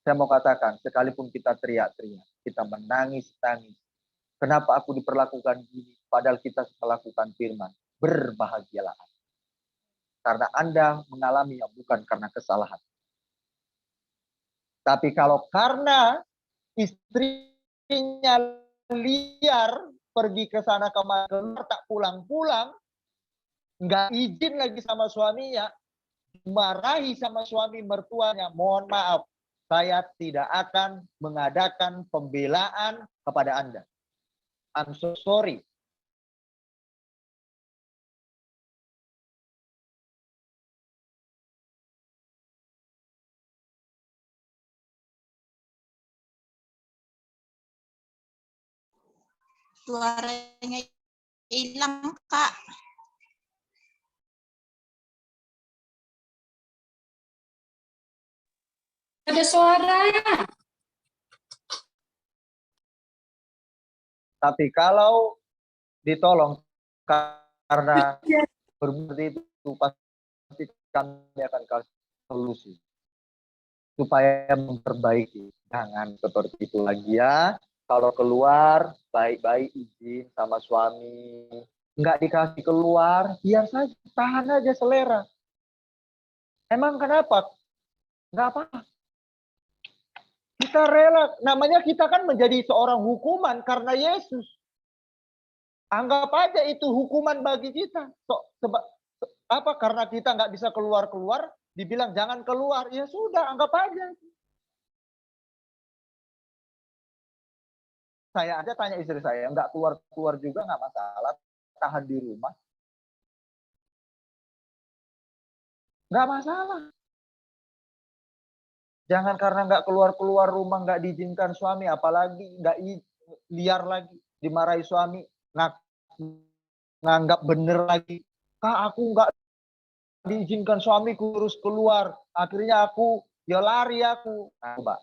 Saya mau katakan, sekalipun kita teriak-teriak, kita menangis-tangis. Kenapa aku diperlakukan gini? Padahal kita melakukan firman. Berbahagialah. Karena Anda mengalami yang bukan karena kesalahan. Tapi kalau karena istrinya liar, pergi ke sana kemari, tak pulang-pulang, nggak izin lagi sama suaminya, marahi sama suami mertuanya, mohon maaf, saya tidak akan mengadakan pembelaan kepada Anda. I'm so sorry. Suaranya hilang, Kak. Ada suara. Tapi kalau ditolong karena berbuat itu, pasti kami akan kasih solusi. Supaya memperbaiki. Jangan seperti itu lagi ya. Kalau keluar, baik-baik izin sama suami. Nggak dikasih keluar, biar saja. Tahan aja selera. Emang kenapa? Nggak apa-apa. Kita rela. Namanya kita kan menjadi seorang hukuman karena Yesus. Anggap aja itu hukuman bagi kita. Karena kita nggak bisa keluar-keluar, dibilang jangan keluar. Ya sudah, anggap aja. Saya aja tanya istri saya, nggak keluar-keluar juga nggak masalah, tahan di rumah. Nggak masalah. Jangan karena nggak keluar-keluar rumah, nggak diizinkan suami, apalagi nggak liar lagi, dimarahi suami, nganggap bener lagi. Kak, aku nggak diizinkan suamiku terus keluar, akhirnya aku ya lari aku. Nah, coba.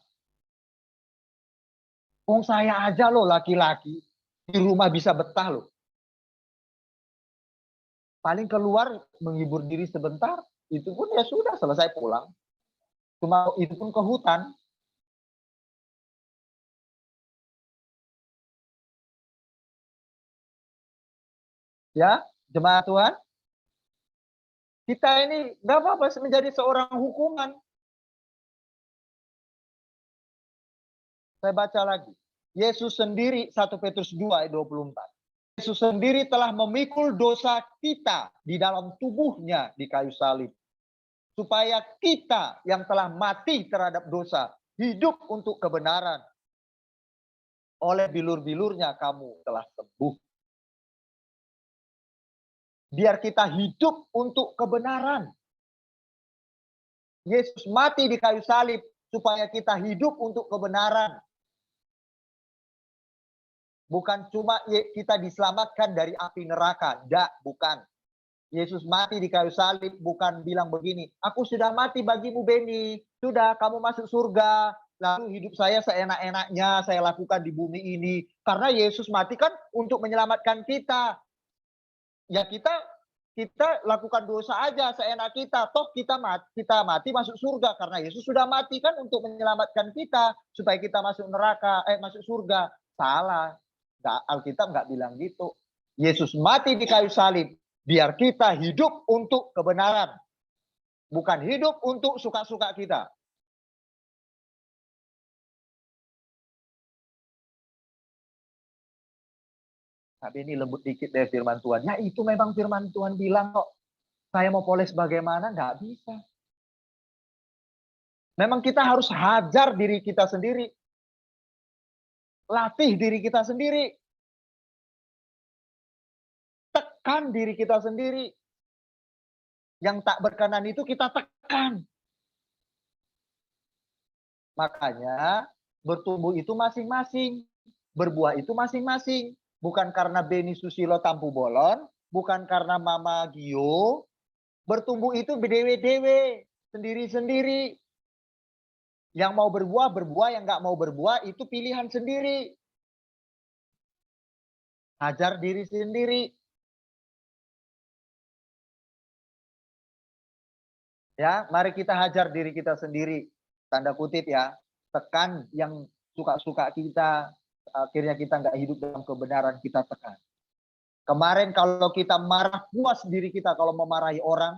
Saya aja loh laki-laki di rumah bisa betah loh. Paling keluar menghibur diri sebentar, itu pun ya sudah selesai pulang. Cuma itu pun ke hutan. Ya, jemaat Tuhan. Kita ini nggak apa-apa menjadi seorang hukuman. Saya baca lagi. Yesus sendiri, 1 Petrus 2 ayat 24. Yesus sendiri telah memikul dosa kita di dalam tubuhnya di kayu salib. Supaya kita yang telah mati terhadap dosa, hidup untuk kebenaran. Oleh bilur-bilurnya kamu telah sembuh. Biar kita hidup untuk kebenaran. Yesus mati di kayu salib supaya kita hidup untuk kebenaran. Bukan cuma kita diselamatkan dari api neraka. Tidak, bukan. Yesus mati di kayu salib bukan bilang begini, aku sudah mati bagimu Beni, sudah kamu masuk surga, lalu hidup saya seenak-enaknya saya lakukan di bumi ini. Karena Yesus mati kan untuk menyelamatkan kita. Ya kita lakukan dosa aja seenak kita, toh kita mati masuk surga karena Yesus sudah mati kan untuk menyelamatkan kita supaya kita masuk neraka, masuk surga. Salah. Alkitab nggak bilang gitu. Yesus mati di kayu salib biar kita hidup untuk kebenaran, bukan hidup untuk suka-suka kita. Tapi ini lembut dikit dari firman Tuhan. Ya itu memang firman Tuhan bilang kok. Saya mau poles bagaimana? Nggak bisa. Memang kita harus hajar diri kita sendiri. Latih diri kita sendiri. Tekan diri kita sendiri. Yang tak berkenan itu kita tekan. Makanya bertumbuh itu masing-masing. Berbuah itu masing-masing. Bukan karena Beni Susilo Tampu Bolon. Bukan karena Mama Gio. Bertumbuh itu berdewe-dewe. Sendiri-sendiri. Yang mau berbuah, berbuah. Yang nggak mau berbuah, itu pilihan sendiri. Hajar diri sendiri. Ya, mari kita hajar diri kita sendiri. Tanda kutip ya. Tekan yang suka-suka kita. Akhirnya kita nggak hidup dalam kebenaran, kita tekan. Kemarin kalau kita marah, puas diri kita kalau memarahi orang.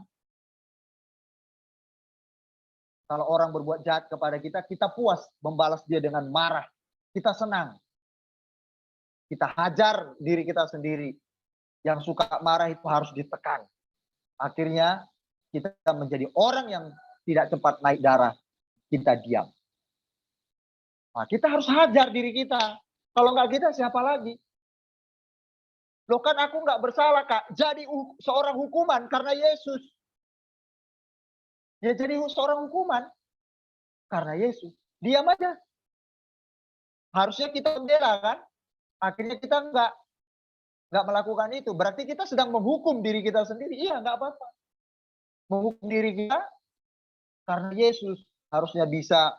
Kalau orang berbuat jahat kepada kita, kita puas membalas dia dengan marah. Kita senang. Kita hajar diri kita sendiri. Yang suka marah itu harus ditekan. Akhirnya kita menjadi orang yang tidak cepat naik darah. Kita diam. Nah, kita harus hajar diri kita. Kalau nggak kita, siapa lagi? Loh kan aku nggak bersalah, Kak. Jadi seorang hukuman karena Yesus. Ya jadi seorang hukuman karena Yesus. Diam aja. Harusnya kita membela kan. Akhirnya kita nggak melakukan itu. Berarti kita sedang menghukum diri kita sendiri. Iya, nggak apa-apa. Menghukum diri kita karena Yesus. Harusnya bisa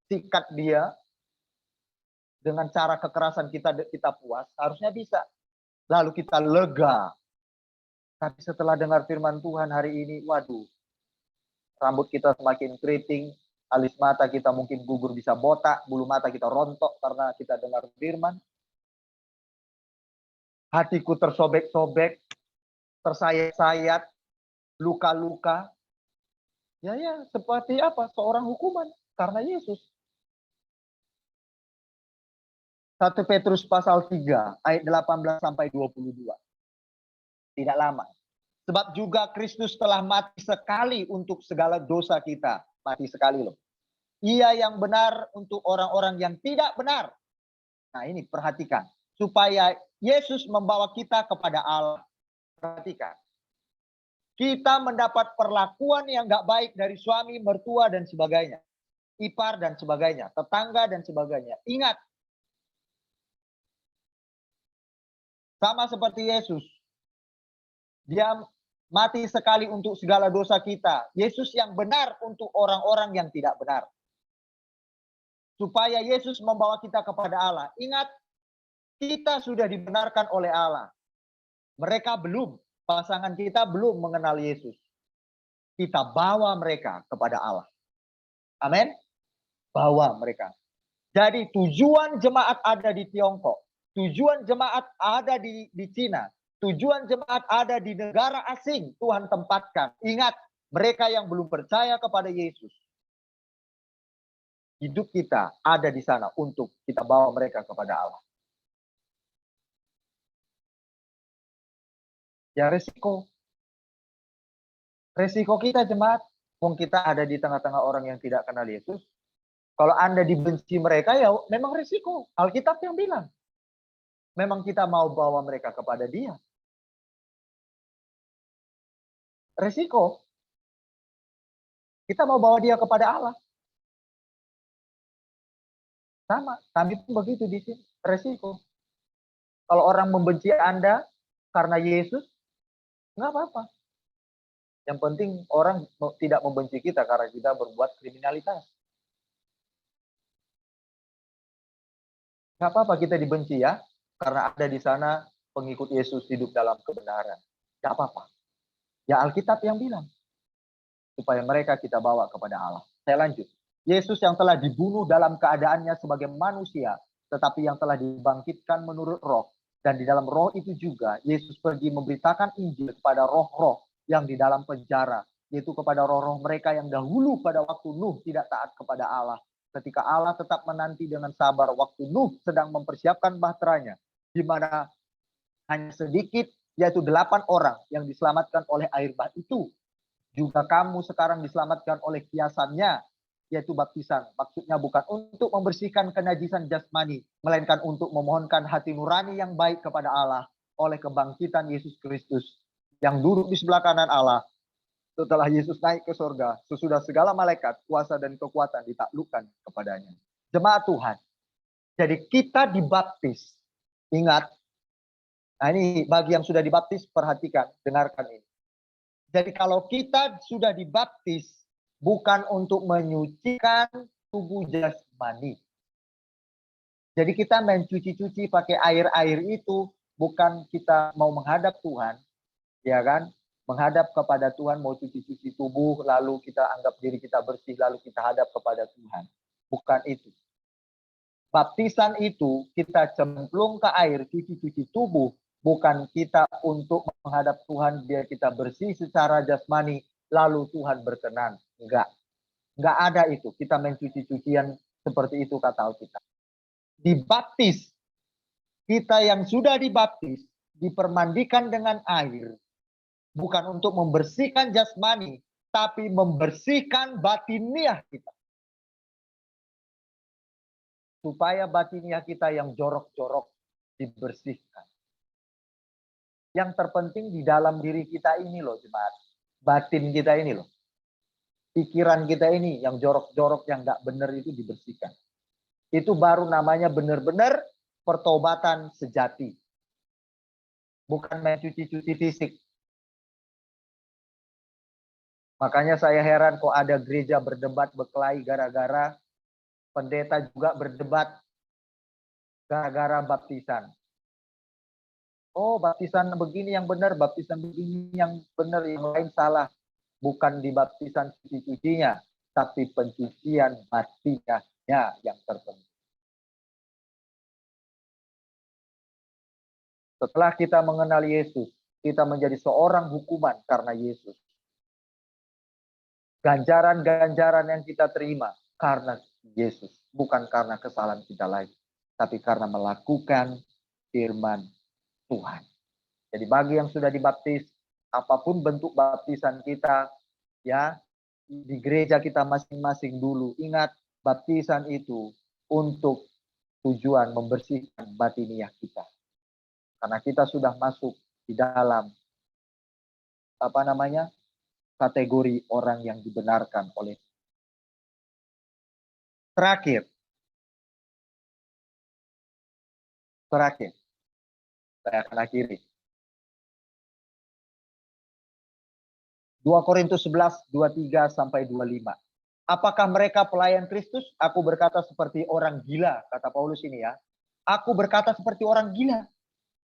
sikat dia dengan cara kekerasan kita puas. Harusnya bisa. Lalu kita lega. Tapi setelah dengar firman Tuhan hari ini, waduh. Rambut kita semakin keriting. Alis mata kita mungkin gugur bisa botak. Bulu mata kita rontok karena kita dengar firman. Hatiku tersobek-sobek. Tersayat-sayat. Luka-luka. Ya, seperti apa? Seorang hukuman. Karena Yesus. 1 Petrus pasal 3 ayat 18 sampai 22. Tidak lama. Sebab juga Kristus telah mati sekali untuk segala dosa kita. Mati sekali loh. Ia yang benar untuk orang-orang yang tidak benar. Nah ini perhatikan. Supaya Yesus membawa kita kepada Allah. Perhatikan. Kita mendapat perlakuan yang gak baik dari suami, mertua, dan sebagainya. Ipar dan sebagainya. Tetangga dan sebagainya. Ingat. Sama seperti Yesus. Dia mati sekali untuk segala dosa kita. Yesus yang benar untuk orang-orang yang tidak benar. Supaya Yesus membawa kita kepada Allah. Ingat, kita sudah dibenarkan oleh Allah. Mereka belum. Pasangan kita belum mengenal Yesus. Kita bawa mereka kepada Allah. Amin. Bawa mereka. Jadi tujuan jemaat ada di Tiongkok. Tujuan jemaat ada di Cina. Tujuan jemaat ada di negara asing, Tuhan tempatkan. Ingat, mereka yang belum percaya kepada Yesus, hidup kita ada di sana untuk kita bawa mereka kepada Allah. Ya resiko. Resiko kita jemaat, mungkin kita ada di tengah-tengah orang yang tidak kenal Yesus. Kalau Anda dibenci mereka, ya memang resiko. Alkitab yang bilang. Memang kita mau bawa mereka kepada Dia. Resiko. Kita mau bawa dia kepada Allah. Sama, kami pun begitu di sini. Resiko. Kalau orang membenci Anda karena Yesus, nggak apa-apa. Yang penting orang tidak membenci kita karena kita berbuat kriminalitas. Nggak apa-apa kita dibenci ya, karena ada di sana pengikut Yesus hidup dalam kebenaran. Nggak apa-apa. Ya Alkitab yang bilang. Supaya mereka kita bawa kepada Allah. Saya lanjut. Yesus yang telah dibunuh dalam keadaannya sebagai manusia, tetapi yang telah dibangkitkan menurut roh. Dan di dalam roh itu juga, Yesus pergi memberitakan Injil kepada roh-roh yang di dalam penjara. Yaitu kepada roh-roh mereka yang dahulu pada waktu Nuh tidak taat kepada Allah. Ketika Allah tetap menanti dengan sabar waktu Nuh sedang mempersiapkan bahteranya. Di mana hanya sedikit, yaitu 8 orang yang diselamatkan oleh air bah itu. Juga kamu sekarang diselamatkan oleh kiasannya, yaitu baptisan. Maksudnya bukan untuk membersihkan kenajisan jasmani, melainkan untuk memohonkan hati nurani yang baik kepada Allah oleh kebangkitan Yesus Kristus yang duduk di sebelah kanan Allah setelah Yesus naik ke surga, sesudah segala malaikat, kuasa dan kekuatan ditaklukkan kepadanya. Jemaat Tuhan, jadi kita dibaptis. Ingat, nah ini bagi yang sudah dibaptis, perhatikan, dengarkan ini. Jadi kalau kita sudah dibaptis, bukan untuk menyucikan tubuh jasmani. Jadi kita mencuci-cuci pakai air-air itu, bukan kita mau menghadap Tuhan, ya kan? Menghadap kepada Tuhan, mau cuci-cuci tubuh, lalu kita anggap diri kita bersih, lalu kita hadap kepada Tuhan. Bukan itu. Baptisan itu kita cemplung ke air, cuci-cuci tubuh, bukan kita untuk menghadap Tuhan biar kita bersih secara jasmani, lalu Tuhan berkenan. Enggak ada itu. Kita mencuci-cucian seperti itu kata Alkitab. Dibaptis, kita yang sudah dibaptis, dipermandikan dengan air, bukan untuk membersihkan jasmani, tapi membersihkan batiniah kita. Supaya batiniah kita yang jorok-jorok dibersihkan. Yang terpenting di dalam diri kita ini loh jemaat. Batin kita ini loh. Pikiran kita ini yang jorok-jorok, yang gak benar itu dibersihkan. Itu baru namanya benar-benar pertobatan sejati. Bukan mencuci-cuci fisik. Makanya saya heran kok ada gereja berdebat berkelahi gara-gara pendeta juga berdebat gara-gara baptisan. Oh, baptisan begini yang benar, baptisan begini yang benar, yang lain salah. Bukan di baptisan cuci-cucinya, tapi pencucian batinnya yang terpenting. Setelah kita mengenal Yesus, kita menjadi seorang hukuman karena Yesus. Ganjaran-ganjaran yang kita terima karena Yesus, bukan karena kesalahan kita lagi, tapi karena melakukan firman Tuhan. Jadi bagi yang sudah dibaptis, apapun bentuk baptisan kita, ya di gereja kita masing-masing dulu, ingat baptisan itu untuk tujuan membersihkan batiniah kita. Karena kita sudah masuk di dalam kategori orang yang dibenarkan oleh. Terakhir, saya akan akhiri. 2 Korintus 11, 23 sampai 25. Apakah mereka pelayan Kristus? Aku berkata seperti orang gila, kata Paulus ini ya. Aku berkata seperti orang gila.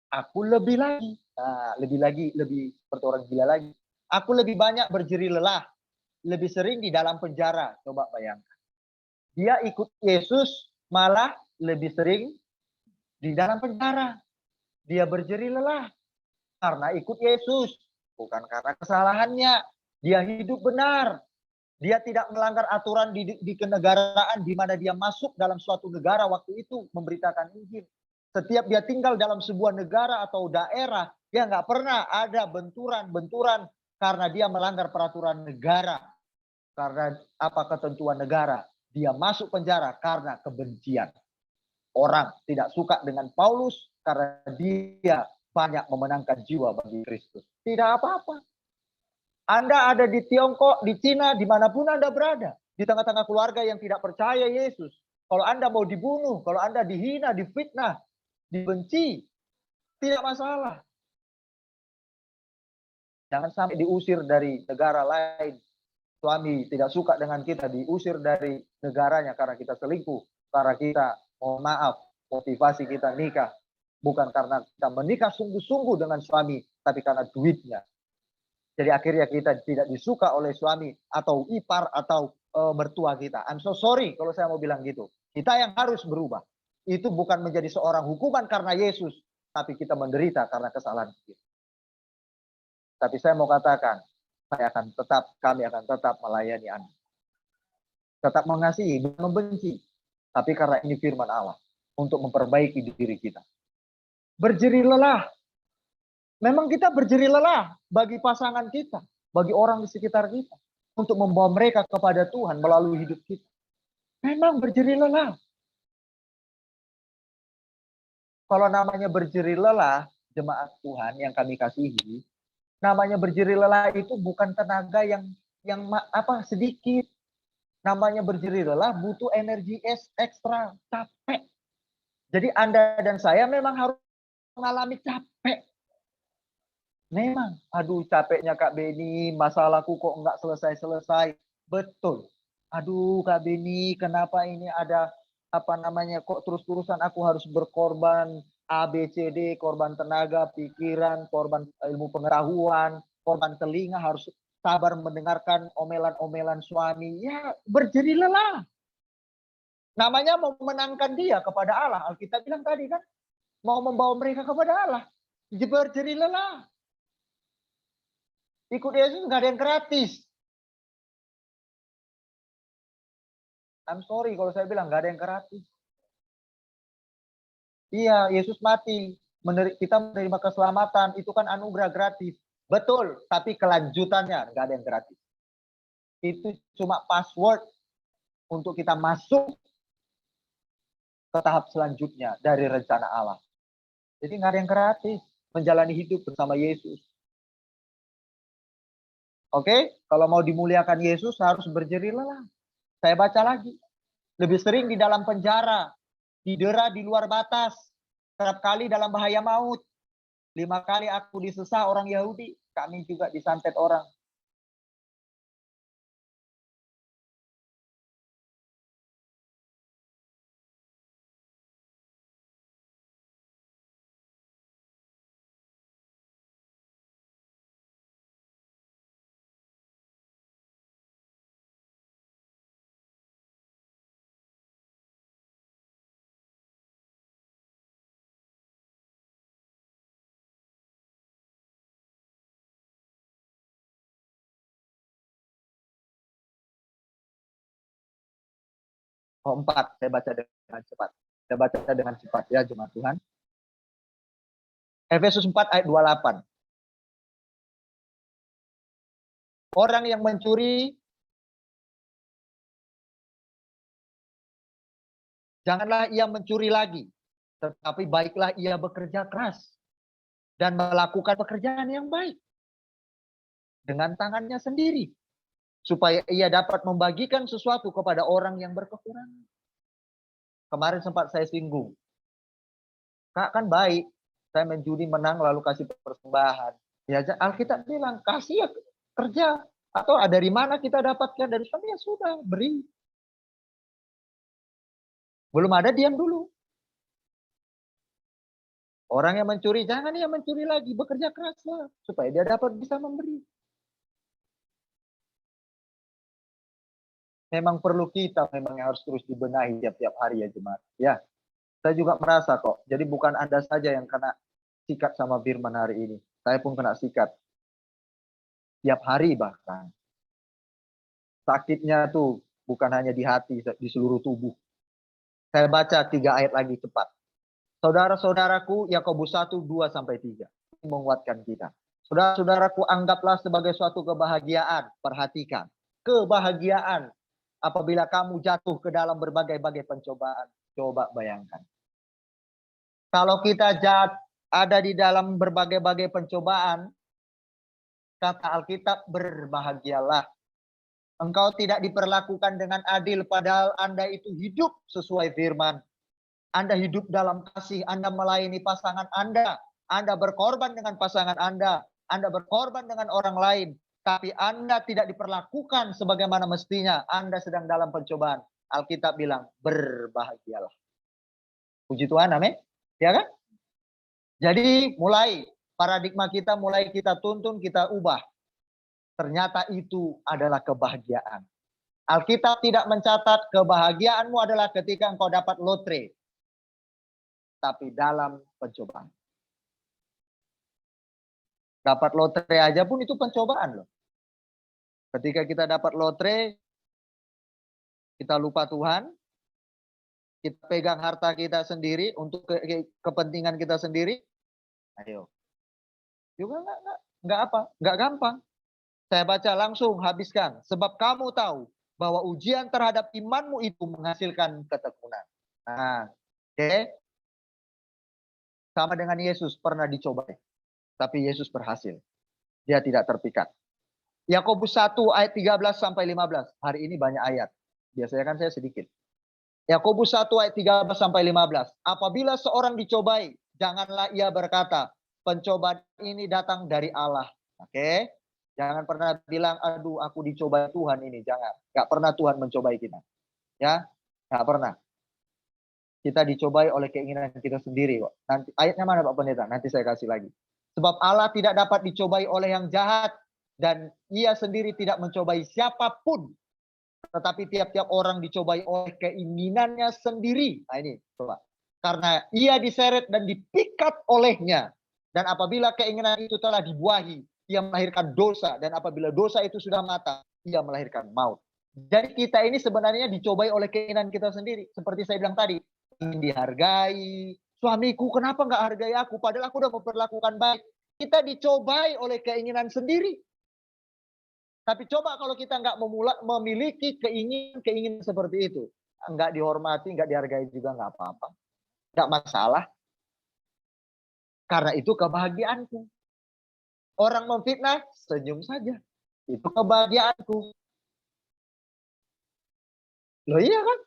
Aku lebih lagi. Nah, lebih seperti orang gila lagi. Aku lebih banyak berjeri lelah. Lebih sering di dalam penjara. Coba bayangkan. Dia ikut Yesus malah lebih sering di dalam penjara. Dia berjeri lelah. karena ikut Yesus, bukan karena kesalahannya. Dia hidup benar. Dia tidak melanggar aturan di kenegaraan di mana dia masuk dalam suatu negara waktu itu memberitakan Injil. Setiap dia tinggal dalam sebuah negara atau daerah, dia nggak pernah ada benturan-benturan karena dia melanggar peraturan negara. Karena apa ketentuan negara. Dia masuk penjara karena kebencian. Orang tidak suka dengan Paulus karena dia banyak memenangkan jiwa bagi Kristus. Tidak apa-apa. Anda ada di Tiongkok, di Cina, dimanapun Anda berada. Di tengah-tengah keluarga yang tidak percaya Yesus. Kalau Anda mau dibunuh, kalau Anda dihina, difitnah, dibenci, tidak masalah. Jangan sampai diusir dari negara lain. Suami tidak suka dengan kita, diusir dari negaranya karena kita selingkuh. Karena kita, mohon maaf, motivasi kita nikah. Bukan karena kita menikah sungguh-sungguh dengan suami, tapi karena duitnya. Jadi akhirnya kita tidak disuka oleh suami atau ipar atau mertua kita. I'm so sorry kalau saya mau bilang gitu. Kita yang harus berubah. Itu bukan menjadi seorang hukuman karena Yesus, tapi kita menderita karena kesalahan kita. Tapi saya mau katakan, kami akan tetap melayani Anda. Tetap mengasihi, bukan membenci. Tapi karena ini firman Allah untuk memperbaiki diri kita. Berjerih lelah. Memang kita berjerih lelah bagi pasangan kita, bagi orang di sekitar kita, untuk membawa mereka kepada Tuhan melalui hidup kita. Memang berjerih lelah. Kalau namanya berjerih lelah, jemaat Tuhan yang kami kasihi, namanya berjerih lelah itu bukan tenaga yang sedikit. Namanya berjerih lelah butuh energi ekstra, capek. Jadi Anda dan saya memang harus mengalami capek. Memang, aduh capeknya Kak Beni, masalahku kok enggak selesai-selesai. Betul. Aduh Kak Beni, kenapa ini ada kok terus-terusan aku harus berkorban A, B, C, D, korban tenaga, pikiran, korban ilmu pengetahuan, korban telinga, harus sabar mendengarkan omelan-omelan suami. Ya, berjerih lelah. Namanya mau memenangkan dia kepada Allah. Alkitab bilang tadi kan, mau membawa mereka kepada Allah. Berjerih lelah. Ikut Yesus nggak ada yang gratis. I'm sorry kalau saya bilang nggak ada yang gratis. Iya, Yesus mati. Kita menerima keselamatan. Itu kan anugerah gratis. Betul, tapi kelanjutannya nggak ada yang gratis. Itu cuma password untuk kita masuk ke tahap selanjutnya dari rencana Allah. Jadi nggak ada yang gratis menjalani hidup bersama Yesus. Oke, kalau mau dimuliakan Yesus harus berjerih lelah. Saya baca lagi. Lebih sering di dalam penjara, didera di luar batas, kerap kali dalam bahaya maut. 5 kali aku disesah orang Yahudi, kami juga disantet orang. Oh, 4, saya baca dengan cepat. Saya baca dengan cepat ya jemaat Tuhan. Efesus 4 ayat 28. Orang yang mencuri, janganlah ia mencuri lagi, tetapi baiklah ia bekerja keras dan melakukan pekerjaan yang baik dengan tangannya sendiri, supaya ia dapat membagikan sesuatu kepada orang yang berkekurangan. Kemarin sempat saya singgung, Kak kan baik, saya menjudi menang lalu kasih persembahan. Ya Alkitab bilang kasih ya kerja, atau dari mana kita dapatkan, dari sana ya sudah beri. Belum ada diam dulu. Orang yang mencuri jangan ia mencuri lagi, bekerja keraslah supaya dia dapat bisa memberi. Memang perlu kita memang harus terus dibenahi tiap-tiap hari ya jemaat. Ya, saya juga merasa kok. Jadi bukan Anda saja yang kena sikat sama firman hari ini. Saya pun kena sikat. Tiap hari bahkan. Sakitnya tuh bukan hanya di hati, di seluruh tubuh. Saya baca 3 ayat lagi cepat. Saudara-saudaraku, Yakobus 1:2-3 menguatkan kita. Saudara-saudaraku, anggaplah sebagai suatu kebahagiaan. Perhatikan, kebahagiaan apabila kamu jatuh ke dalam berbagai-bagai pencobaan. Coba bayangkan. Kalau kita ada di dalam berbagai-bagai pencobaan, kata Alkitab, berbahagialah. Engkau tidak diperlakukan dengan adil, padahal Anda itu hidup sesuai firman. Anda hidup dalam kasih, Anda melayani pasangan Anda berkorban dengan pasangan Anda berkorban dengan orang lain. Tapi Anda tidak diperlakukan sebagaimana mestinya. Anda sedang dalam pencobaan. Alkitab bilang, berbahagialah. Puji Tuhan, amin. Ya kan? Jadi mulai paradigma kita, mulai kita tuntun, kita ubah. Ternyata itu adalah kebahagiaan. Alkitab tidak mencatat kebahagiaanmu adalah ketika engkau dapat lotre. Tapi dalam pencobaan. Dapat lotre aja pun itu pencobaan loh. Ketika kita dapat lotre, kita lupa Tuhan. Kita pegang harta kita sendiri untuk kepentingan kita sendiri. Ayo. Juga enggak gampang. Saya baca langsung, habiskan. Sebab kamu tahu bahwa ujian terhadap imanmu itu menghasilkan ketekunan. Nah, oke. Sama dengan Yesus pernah dicoba. Tapi Yesus berhasil. Dia tidak terpikat. Yakobus 1 ayat 13-15. Hari ini banyak ayat. Biasanya kan saya sedikit. Yakobus 1 ayat 13-15. Apabila seorang dicobai, janganlah ia berkata, pencobaan ini datang dari Allah. Oke? Jangan pernah bilang, aduh aku dicobai Tuhan ini. Jangan. Gak pernah Tuhan mencobai kita. Ya, gak pernah. Kita dicobai oleh keinginan kita sendiri. Nanti ayatnya mana Pak Pendeta? Nanti saya kasih lagi. Sebab Allah tidak dapat dicobai oleh yang jahat. Dan ia sendiri tidak mencobai siapapun. Tetapi tiap-tiap orang dicobai oleh keinginannya sendiri. Nah ini coba. Karena ia diseret dan dipikat olehnya. Dan apabila keinginan itu telah dibuahi, ia melahirkan dosa. Dan apabila dosa itu sudah matang, ia melahirkan maut. Jadi kita ini sebenarnya dicobai oleh keinginan kita sendiri. Seperti saya bilang tadi, ingin dihargai. Suamiku kenapa nggak hargai aku? Padahal aku udah memperlakukan baik. Kita dicobai oleh keinginan sendiri. Tapi coba kalau kita nggak memiliki keinginan seperti itu. Nggak dihormati, nggak dihargai juga nggak apa-apa. Nggak masalah. Karena itu kebahagiaanku. Orang memfitnah, senyum saja. Itu kebahagiaanku. Loh iya kan?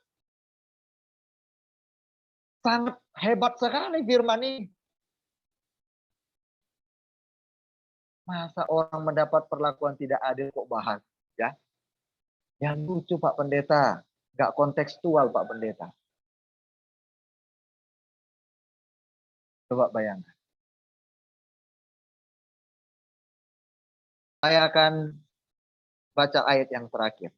Sangat hebat sekali firman ini. Masa orang mendapat perlakuan tidak adil kok bahagia? Yang lucu Pak Pendeta. Nggak kontekstual Pak Pendeta. Coba bayangkan. Saya akan baca ayat yang terakhir.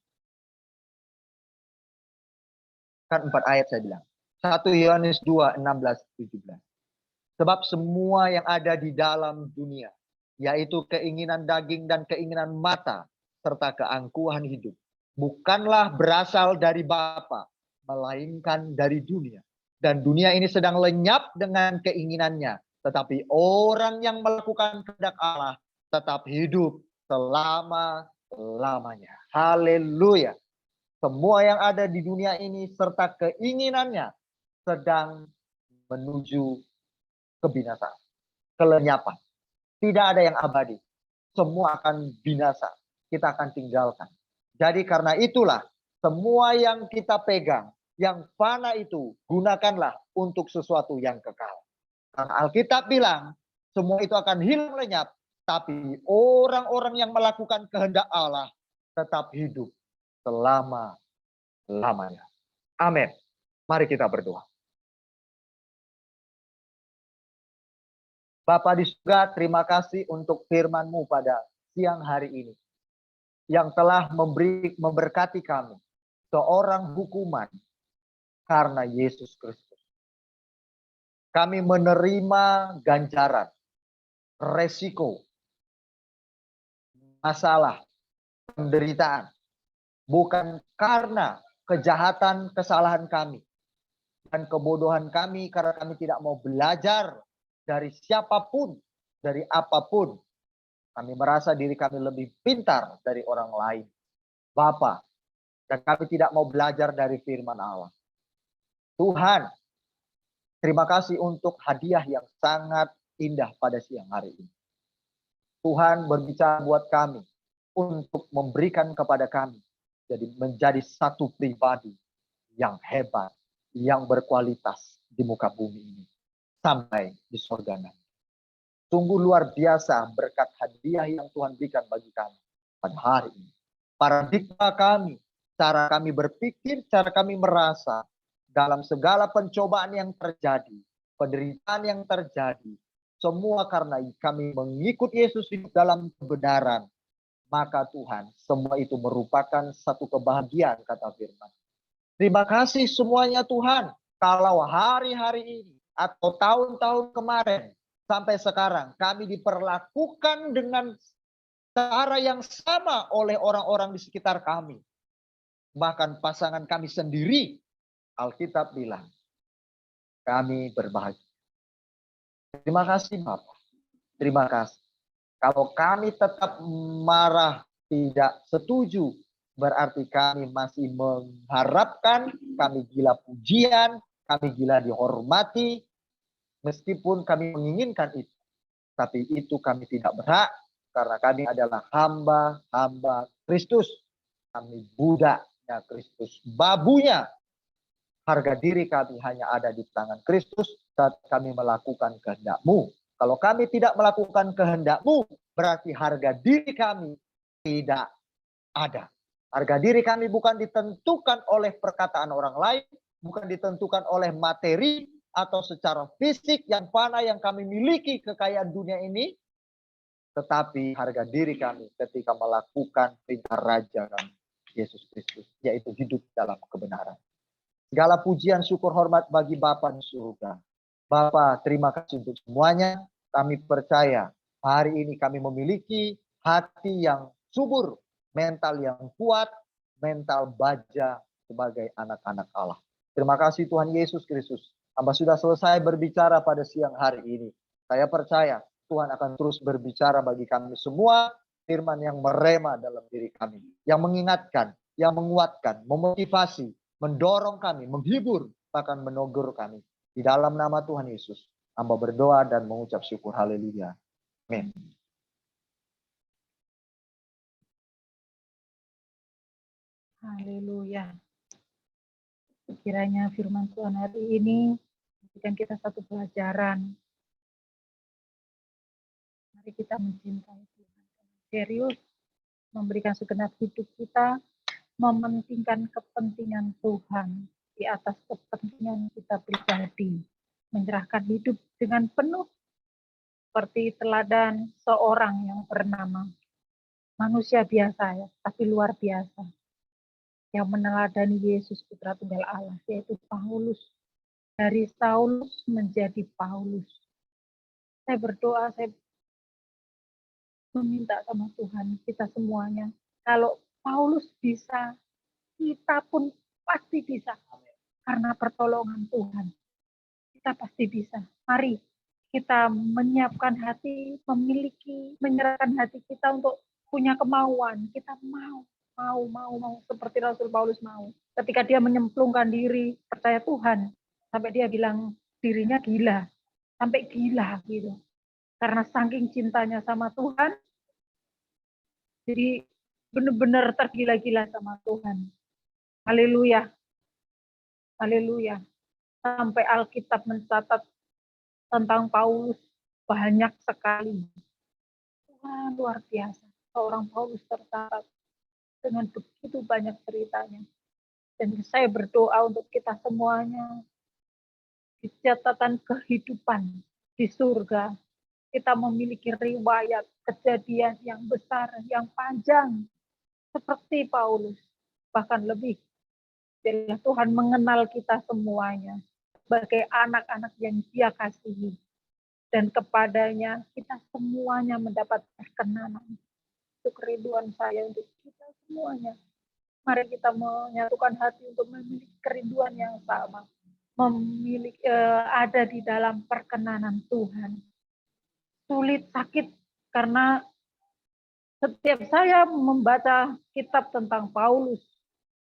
Kan 4 ayat saya bilang. 1 Yohanes 2, 16-17. Sebab semua yang ada di dalam dunia, yaitu keinginan daging dan keinginan mata, serta keangkuhan hidup, bukanlah berasal dari Bapa, melainkan dari dunia. Dan dunia ini sedang lenyap dengan keinginannya. Tetapi orang yang melakukan kehendak Allah tetap hidup selama-lamanya. Haleluya. Semua yang ada di dunia ini serta keinginannya sedang menuju kebinasaan, kelenyapan. Tidak ada yang abadi. Semua akan binasa. Kita akan tinggalkan. Jadi karena itulah semua yang kita pegang, yang fana itu gunakanlah untuk sesuatu yang kekal. Karena Alkitab bilang semua itu akan hilang lenyap. Tapi orang-orang yang melakukan kehendak Allah tetap hidup selama-lamanya. Amin. Mari kita berdoa. Bapa di surga, terima kasih untuk firman-Mu pada siang hari ini. Yang telah memberkati kami. Seorang hukuman karena Yesus Kristus. Kami menerima ganjaran. resiko, masalah, penderitaan, bukan karena kejahatan, kesalahan kami, dan kebodohan kami karena kami tidak mau belajar dari siapapun, dari apapun. Kami merasa diri kami lebih pintar dari orang lain, Bapa, dan kami tidak mau belajar dari firman Allah. Tuhan, terima kasih untuk hadiah yang sangat indah pada siang hari ini. Tuhan berbicara buat kami untuk memberikan kepada kami jadi menjadi satu pribadi yang hebat, yang berkualitas di muka bumi ini sampai di surga nanti. Sungguh luar biasa berkat hadiah yang Tuhan berikan bagi kami pada hari ini. Paradigma kami, cara kami berpikir, cara kami merasa dalam segala pencobaan yang terjadi, penderitaan yang terjadi, semua karena kami mengikut Yesus hidup dalam kebenaran. Maka Tuhan, semua itu merupakan satu kebahagiaan, kata firman. Terima kasih semuanya Tuhan, kalau hari-hari ini atau tahun-tahun kemarin sampai sekarang kami diperlakukan dengan cara yang sama oleh orang-orang di sekitar kami. Bahkan pasangan kami sendiri, Alkitab bilang, kami berbahagia. Terima kasih Bapak. Terima kasih. Kalau kami tetap marah, tidak setuju, berarti kami masih mengharapkan, kami gila pujian, kami gila dihormati, meskipun kami menginginkan itu. Tapi itu kami tidak berhak, karena kami adalah hamba-hamba Kristus. Kami budaknya Kristus, babunya. Harga diri kami hanya ada di tangan Kristus saat kami melakukan kehendak-Mu. Kalau kami tidak melakukan kehendak-Mu, berarti harga diri kami tidak ada. Harga diri kami bukan ditentukan oleh perkataan orang lain, bukan ditentukan oleh materi atau secara fisik yang fana yang kami miliki kekayaan dunia ini, tetapi harga diri kami ketika melakukan perintah Raja kami, Yesus Kristus, yaitu hidup dalam kebenaran. Segala pujian, syukur, hormat bagi Bapa di surga. Bapa, terima kasih untuk semuanya. Kami percaya hari ini kami memiliki hati yang subur, mental yang kuat, mental baja sebagai anak-anak Allah. Terima kasih Tuhan Yesus Kristus. Hamba sudah selesai berbicara pada siang hari ini. Saya percaya Tuhan akan terus berbicara bagi kami semua. Firman yang merema dalam diri kami. Yang mengingatkan, yang menguatkan, memotivasi, mendorong kami, menghibur, bahkan menegur kami. Di dalam nama Tuhan Yesus, hamba berdoa dan mengucap syukur. Haleluya. Amin. Haleluya. Kiranya firman Tuhan hari ini memberikan kita satu pelajaran. Mari kita mencintai Tuhan. Serius memberikan segenap hidup kita, mementingkan kepentingan Tuhan di atas kepentingan kita pribadi. Menyerahkan hidup dengan penuh seperti teladan seorang yang bernama manusia biasa ya, tapi luar biasa. Yang meneladani Yesus Putra Tunggal Allah, yaitu Paulus. Dari Saulus menjadi Paulus. Saya berdoa, saya meminta sama Tuhan, kita semuanya. Kalau Paulus bisa, kita pun pasti bisa. Karena pertolongan Tuhan. Kita pasti bisa. Mari kita menyiapkan hati, memiliki, menyerahkan hati kita untuk punya kemauan. Kita mau seperti Rasul Paulus mau. Ketika dia menyemplungkan diri, percaya Tuhan, sampai dia bilang dirinya gila, sampai gila gitu. Karena saking cintanya sama Tuhan, jadi benar-benar tergila-gila sama Tuhan. Haleluya. Haleluya. Sampai Alkitab mencatat tentang Paulus banyak sekali. Tuhan luar biasa. Seorang Paulus tercatat dengan begitu banyak ceritanya. Dan saya berdoa untuk kita semuanya, di catatan kehidupan di surga, kita memiliki riwayat kejadian yang besar, yang panjang, seperti Paulus, bahkan lebih. Bila Tuhan mengenal kita semuanya sebagai anak-anak yang Dia kasihi, dan kepadanya kita semuanya mendapat perkenanan. Itu kerinduan saya untuk kita semuanya. Mari kita menyatukan hati untuk memiliki kerinduan yang sama. Ada di dalam perkenanan Tuhan. Sulit, sakit, karena setiap saya membaca kitab tentang Paulus,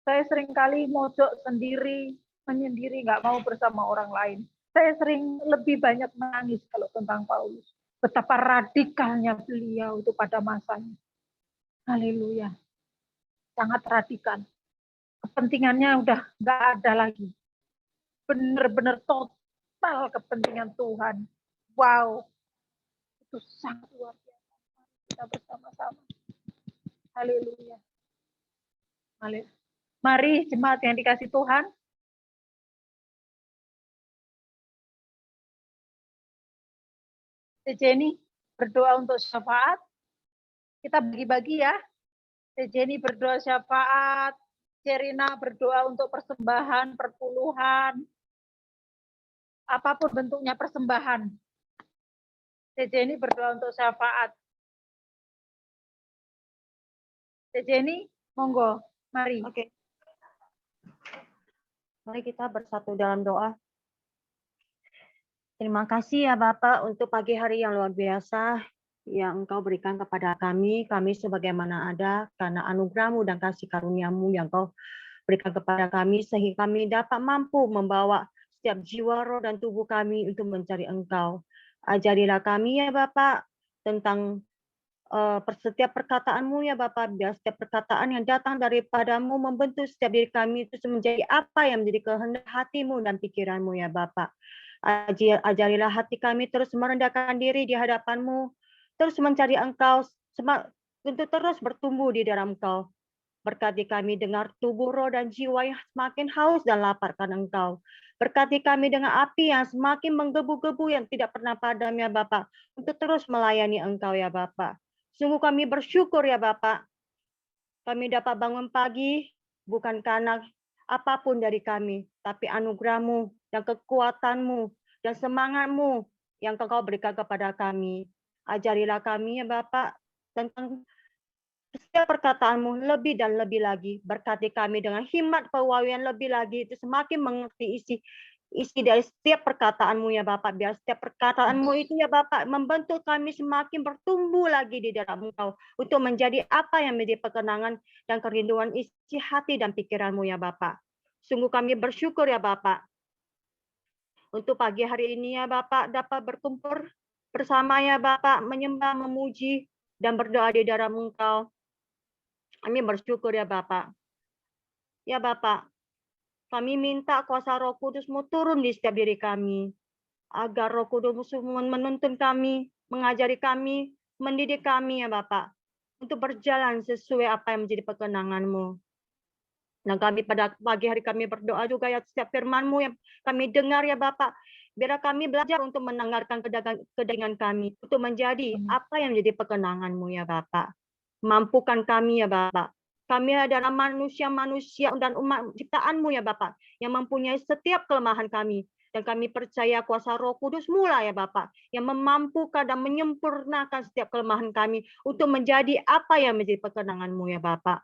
saya seringkali mojok sendiri, menyendiri, nggak mau bersama orang lain. Saya sering lebih banyak menangis kalau tentang Paulus. Betapa radikalnya beliau itu pada masanya. Haleluya. Sangat radikal. Kepentingannya udah nggak ada lagi. Benar-benar total kepentingan Tuhan. Wow. Itu sangat luar biasa. Kita bersama-sama. Haleluya. Mari jemaat yang dikasih Tuhan. Jenny berdoa untuk syafaat. Kita bagi-bagi ya. Jenny berdoa syafaat. Cerina berdoa untuk persembahan, perpuluhan. Apapun bentuknya persembahan. Jenny berdoa untuk syafaat. Jenny, monggo, mari. Oke. Mari kita bersatu dalam doa. Terima kasih ya Bapak untuk pagi hari yang luar biasa yang Engkau berikan kepada kami sebagaimana ada karena anugerah-Mu dan kasih karunia-Mu yang Engkau berikan kepada kami sehingga kami dapat mampu membawa setiap jiwa, roh, dan tubuh kami untuk mencari Engkau. Ajarilah kami ya Bapak tentang setiap perkataan-Mu ya Bapak, biar setiap perkataan yang datang daripada-Mu membentuk setiap diri kami itu menjadi apa yang menjadi kehendak hati-Mu dan pikiran-Mu ya Bapak. Ajarilah hati kami terus merendahkan diri di hadapan-Mu, terus mencari Engkau, untuk terus bertumbuh di dalam Engkau. Berkati kami dengar tubuh, roh, dan jiwa yang semakin haus dan lapar karena Engkau. Berkati kami dengan api yang semakin menggebu-gebu yang tidak pernah padam ya Bapak, untuk terus melayani Engkau ya Bapak. Sungguh kami bersyukur ya Bapak, kami dapat bangun pagi bukan karena apapun dari kami, tapi anugerah-Mu dan kekuatan-Mu dan semangat-Mu yang Engkau berikan kepada kami. Ajarilah kami ya Bapak tentang setiap perkataan-Mu lebih dan lebih lagi. Berkati kami dengan hikmat pewahyuan lebih lagi, itu semakin mengerti isi dari setiap perkataan-Mu ya Bapak. Biar setiap perkataan-Mu itu ya Bapak membentuk kami semakin bertumbuh lagi di dalam Engkau untuk menjadi apa yang menjadi perkenangan dan kerinduan isi hati dan pikiran-Mu ya Bapak. Sungguh kami bersyukur ya Bapak. Untuk pagi hari ini ya Bapak dapat berkumpul bersama ya Bapak, menyembah, memuji, dan berdoa di dalam Engkau. Kami bersyukur ya Bapak. Ya Bapak, kami minta kuasa Roh Kudus-Mu turun di setiap diri kami. Agar Roh Kudus-Mu menuntun kami, mengajari kami, mendidik kami ya Bapak. Untuk berjalan sesuai apa yang menjadi perkenangan-Mu. Dan kami pada pagi hari kami berdoa juga ya setiap firman-Mu yang kami dengar ya Bapak. Biar kami belajar untuk mendengarkan kedengaran kami. Untuk menjadi apa yang menjadi perkenangan-Mu ya Bapak. Mampukan kami ya Bapak. Kami adalah manusia-manusia dan umat ciptaan-Mu ya Bapak. Yang mempunyai setiap kelemahan kami. Dan kami percaya kuasa Roh Kudus mula ya Bapak. Yang memampukan dan menyempurnakan setiap kelemahan kami. Untuk menjadi apa yang menjadi perkenangan-Mu ya Bapak.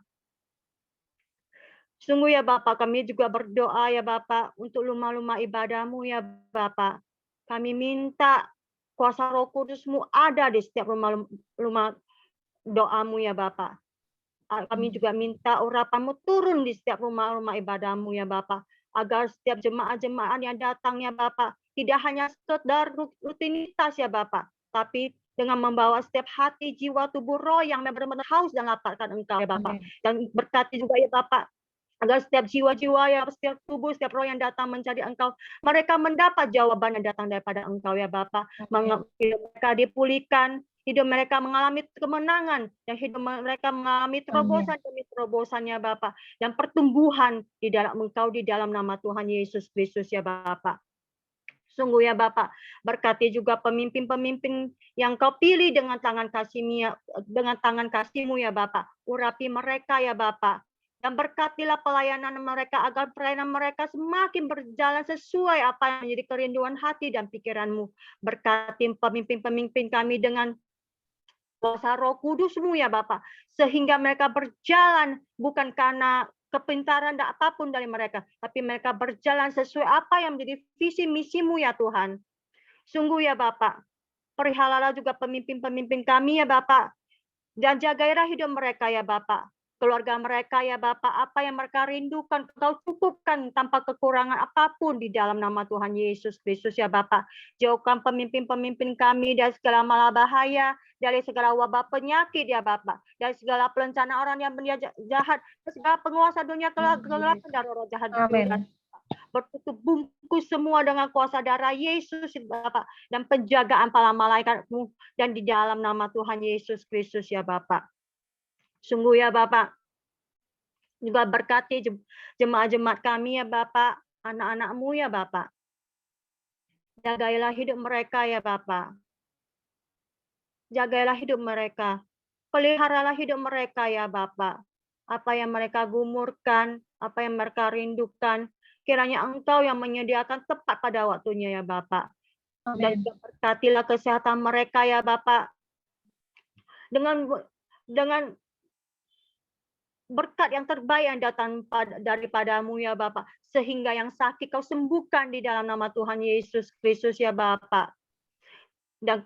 Sungguh ya Bapak, kami juga berdoa ya Bapak untuk rumah-rumah ibadah-Mu ya Bapak. Kami minta kuasa Roh Kudus-Mu ada di setiap rumah doa-Mu ya Bapak. Kami juga minta urapan-Mu turun di setiap rumah-rumah ibadah-Mu ya Bapak. Agar setiap jemaat-jemaat yang datang ya Bapak, tidak hanya sekedar rutinitas ya Bapak, tapi dengan membawa setiap hati, jiwa, tubuh, roh yang benar-benar haus dan laparkan Engkau ya Bapak. Dan berkati juga ya Bapak, agar setiap jiwa-jiwa ya, setiap tubuh, setiap roh yang datang mencari Engkau, mereka mendapat jawaban yang datang daripada Engkau ya Bapa. Hidup mereka dipulihkan, hidup mereka mengalami kemenangan, dan hidup mereka mengalami terobosan demi terobosan ya Bapa. Dan pertumbuhan di dalam Engkau, di dalam nama Tuhan Yesus Kristus ya Bapa. Sungguh ya Bapak, berkati juga pemimpin-pemimpin yang Kau pilih dengan tangan kasih-Mu ya Bapak. Urapi mereka ya Bapak. Dan berkatilah pelayanan mereka agar pelayanan mereka semakin berjalan sesuai apa yang menjadi kerinduan hati dan pikiran-Mu. Berkati pemimpin-pemimpin kami dengan kuasa Roh Kudus-Mu ya Bapak. Sehingga mereka berjalan bukan karena kepintaran dan apapun dari mereka. Tapi mereka berjalan sesuai apa yang menjadi visi misi-Mu ya Tuhan. Sungguh ya Bapak. Perihalalah juga pemimpin-pemimpin kami ya Bapak. Dan jagailah hidup mereka ya Bapak. Keluarga mereka ya Bapak, apa yang mereka rindukan, Kau cukupkan tanpa kekurangan apapun di dalam nama Tuhan Yesus Kristus ya Bapak. Jauhkan pemimpin-pemimpin kami dari segala malabahaya, dari segala wabah penyakit ya Bapak, dari segala perencana orang yang berniat jahat, segala penguasa dunia kegelapan dan roh jahat. Amin. Bertutup bungkus semua dengan kuasa darah Yesus Bapak, dan penjagaan para malaikat-Mu, dan di dalam nama Tuhan Yesus Kristus ya Bapak. Sungguh ya Bapak, juga berkati jemaat-jemaat kami ya Bapak, anak-anak-Mu ya Bapak. Jagailah hidup mereka ya Bapak. Jagailah hidup mereka. Peliharalah hidup mereka ya Bapak. Apa yang mereka gumurkan, apa yang mereka rindukan, kiranya Engkau yang menyediakan tepat pada waktunya ya Bapak. Dan juga berkatilah kesehatan mereka ya Bapak. Dengan berkat yang terbaik yang datang daripada-Mu ya Bapak, sehingga yang sakit Kau sembuhkan di dalam nama Tuhan Yesus Kristus ya Bapak. Dan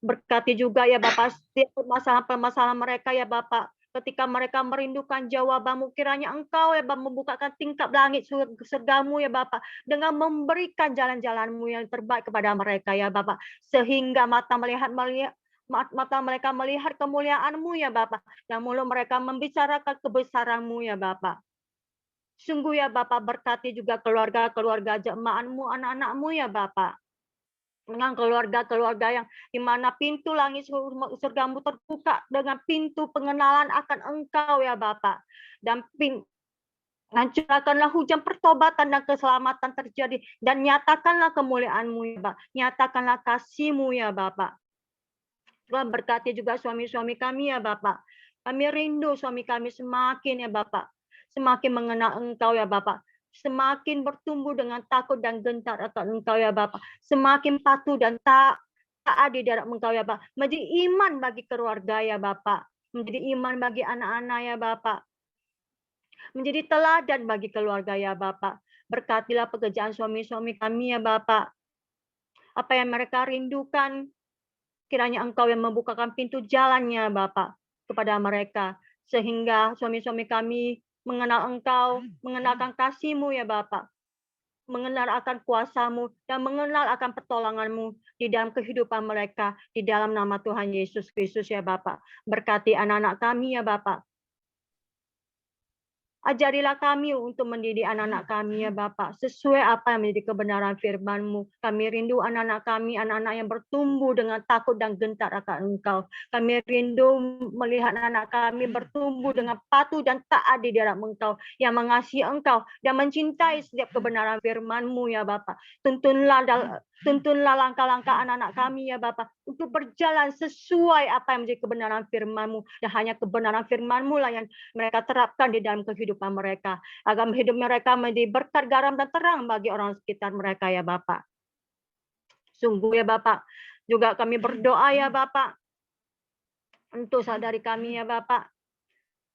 berkati juga ya Bapak setiap permasalahan mereka ya Bapak, ketika mereka merindukan jawaban-Mu, kiranya Engkau ya Bapak membukakan tingkap langit surga-Mu ya Bapak, dengan memberikan jalan-jalan-Mu yang terbaik kepada mereka ya Bapak, sehingga mata mereka melihat kemuliaan-Mu ya Bapak, dan mulut mereka membicarakan kebesaran-Mu ya Bapak. Sungguh ya Bapak, berkati juga keluarga-keluarga jemaat-Mu, anak-anak-Mu ya Bapak. Dengan keluarga-keluarga yang di mana pintu langit surga-Mu terbuka dengan pintu pengenalan akan Engkau ya Bapak. Dan hancurkanlah hujan pertobatan dan keselamatan terjadi, dan nyatakanlah kemuliaan-Mu ya Bapak. Nyatakanlah kasih-Mu ya Bapak. Tuhan berkati juga suami-suami kami ya Bapak. Kami rindu suami kami semakin ya Bapak, semakin mengenal Engkau ya Bapak, semakin bertumbuh dengan takut dan gentar akan Engkau ya Bapak, semakin patuh dan taat di dalam Engkau ya Bapak, menjadi iman bagi keluarga ya Bapak, menjadi iman bagi anak-anak ya Bapak, menjadi teladan bagi keluarga ya Bapak. Berkatilah pekerjaan suami-suami kami ya Bapak. Apa yang mereka rindukan, kiranya Engkau yang membukakan pintu jalannya Bapak kepada mereka, sehingga suami-suami kami mengenal Engkau, mengenalkan kasih-Mu ya Bapak, mengenal akan kuasa-Mu, dan mengenal akan pertolongan-Mu di dalam kehidupan mereka, di dalam nama Tuhan Yesus Kristus ya Bapak. Berkati anak-anak kami ya Bapak. Ajarilah kami untuk mendidik anak-anak kami ya Bapak, sesuai apa yang menjadi kebenaran firman-Mu. Kami rindu anak-anak kami, anak-anak yang bertumbuh dengan takut dan gentar akan Engkau. Kami rindu melihat anak kami bertumbuh dengan patuh dan taat di dalam Engkau, yang mengasihi Engkau dan mencintai setiap kebenaran firman-Mu ya Bapak. Tuntunlah langkah-langkah anak-anak kami ya Bapak, untuk berjalan sesuai apa yang menjadi kebenaran firman-Mu, dan hanya kebenaran firman-Mu lah yang mereka terapkan di dalam kehidupan mereka, agar hidup mereka menjadi berkat, garam, dan terang bagi orang sekitar mereka ya Bapak. Sungguh ya Bapak, juga kami berdoa ya Bapak, untuk saudari kami ya Bapak,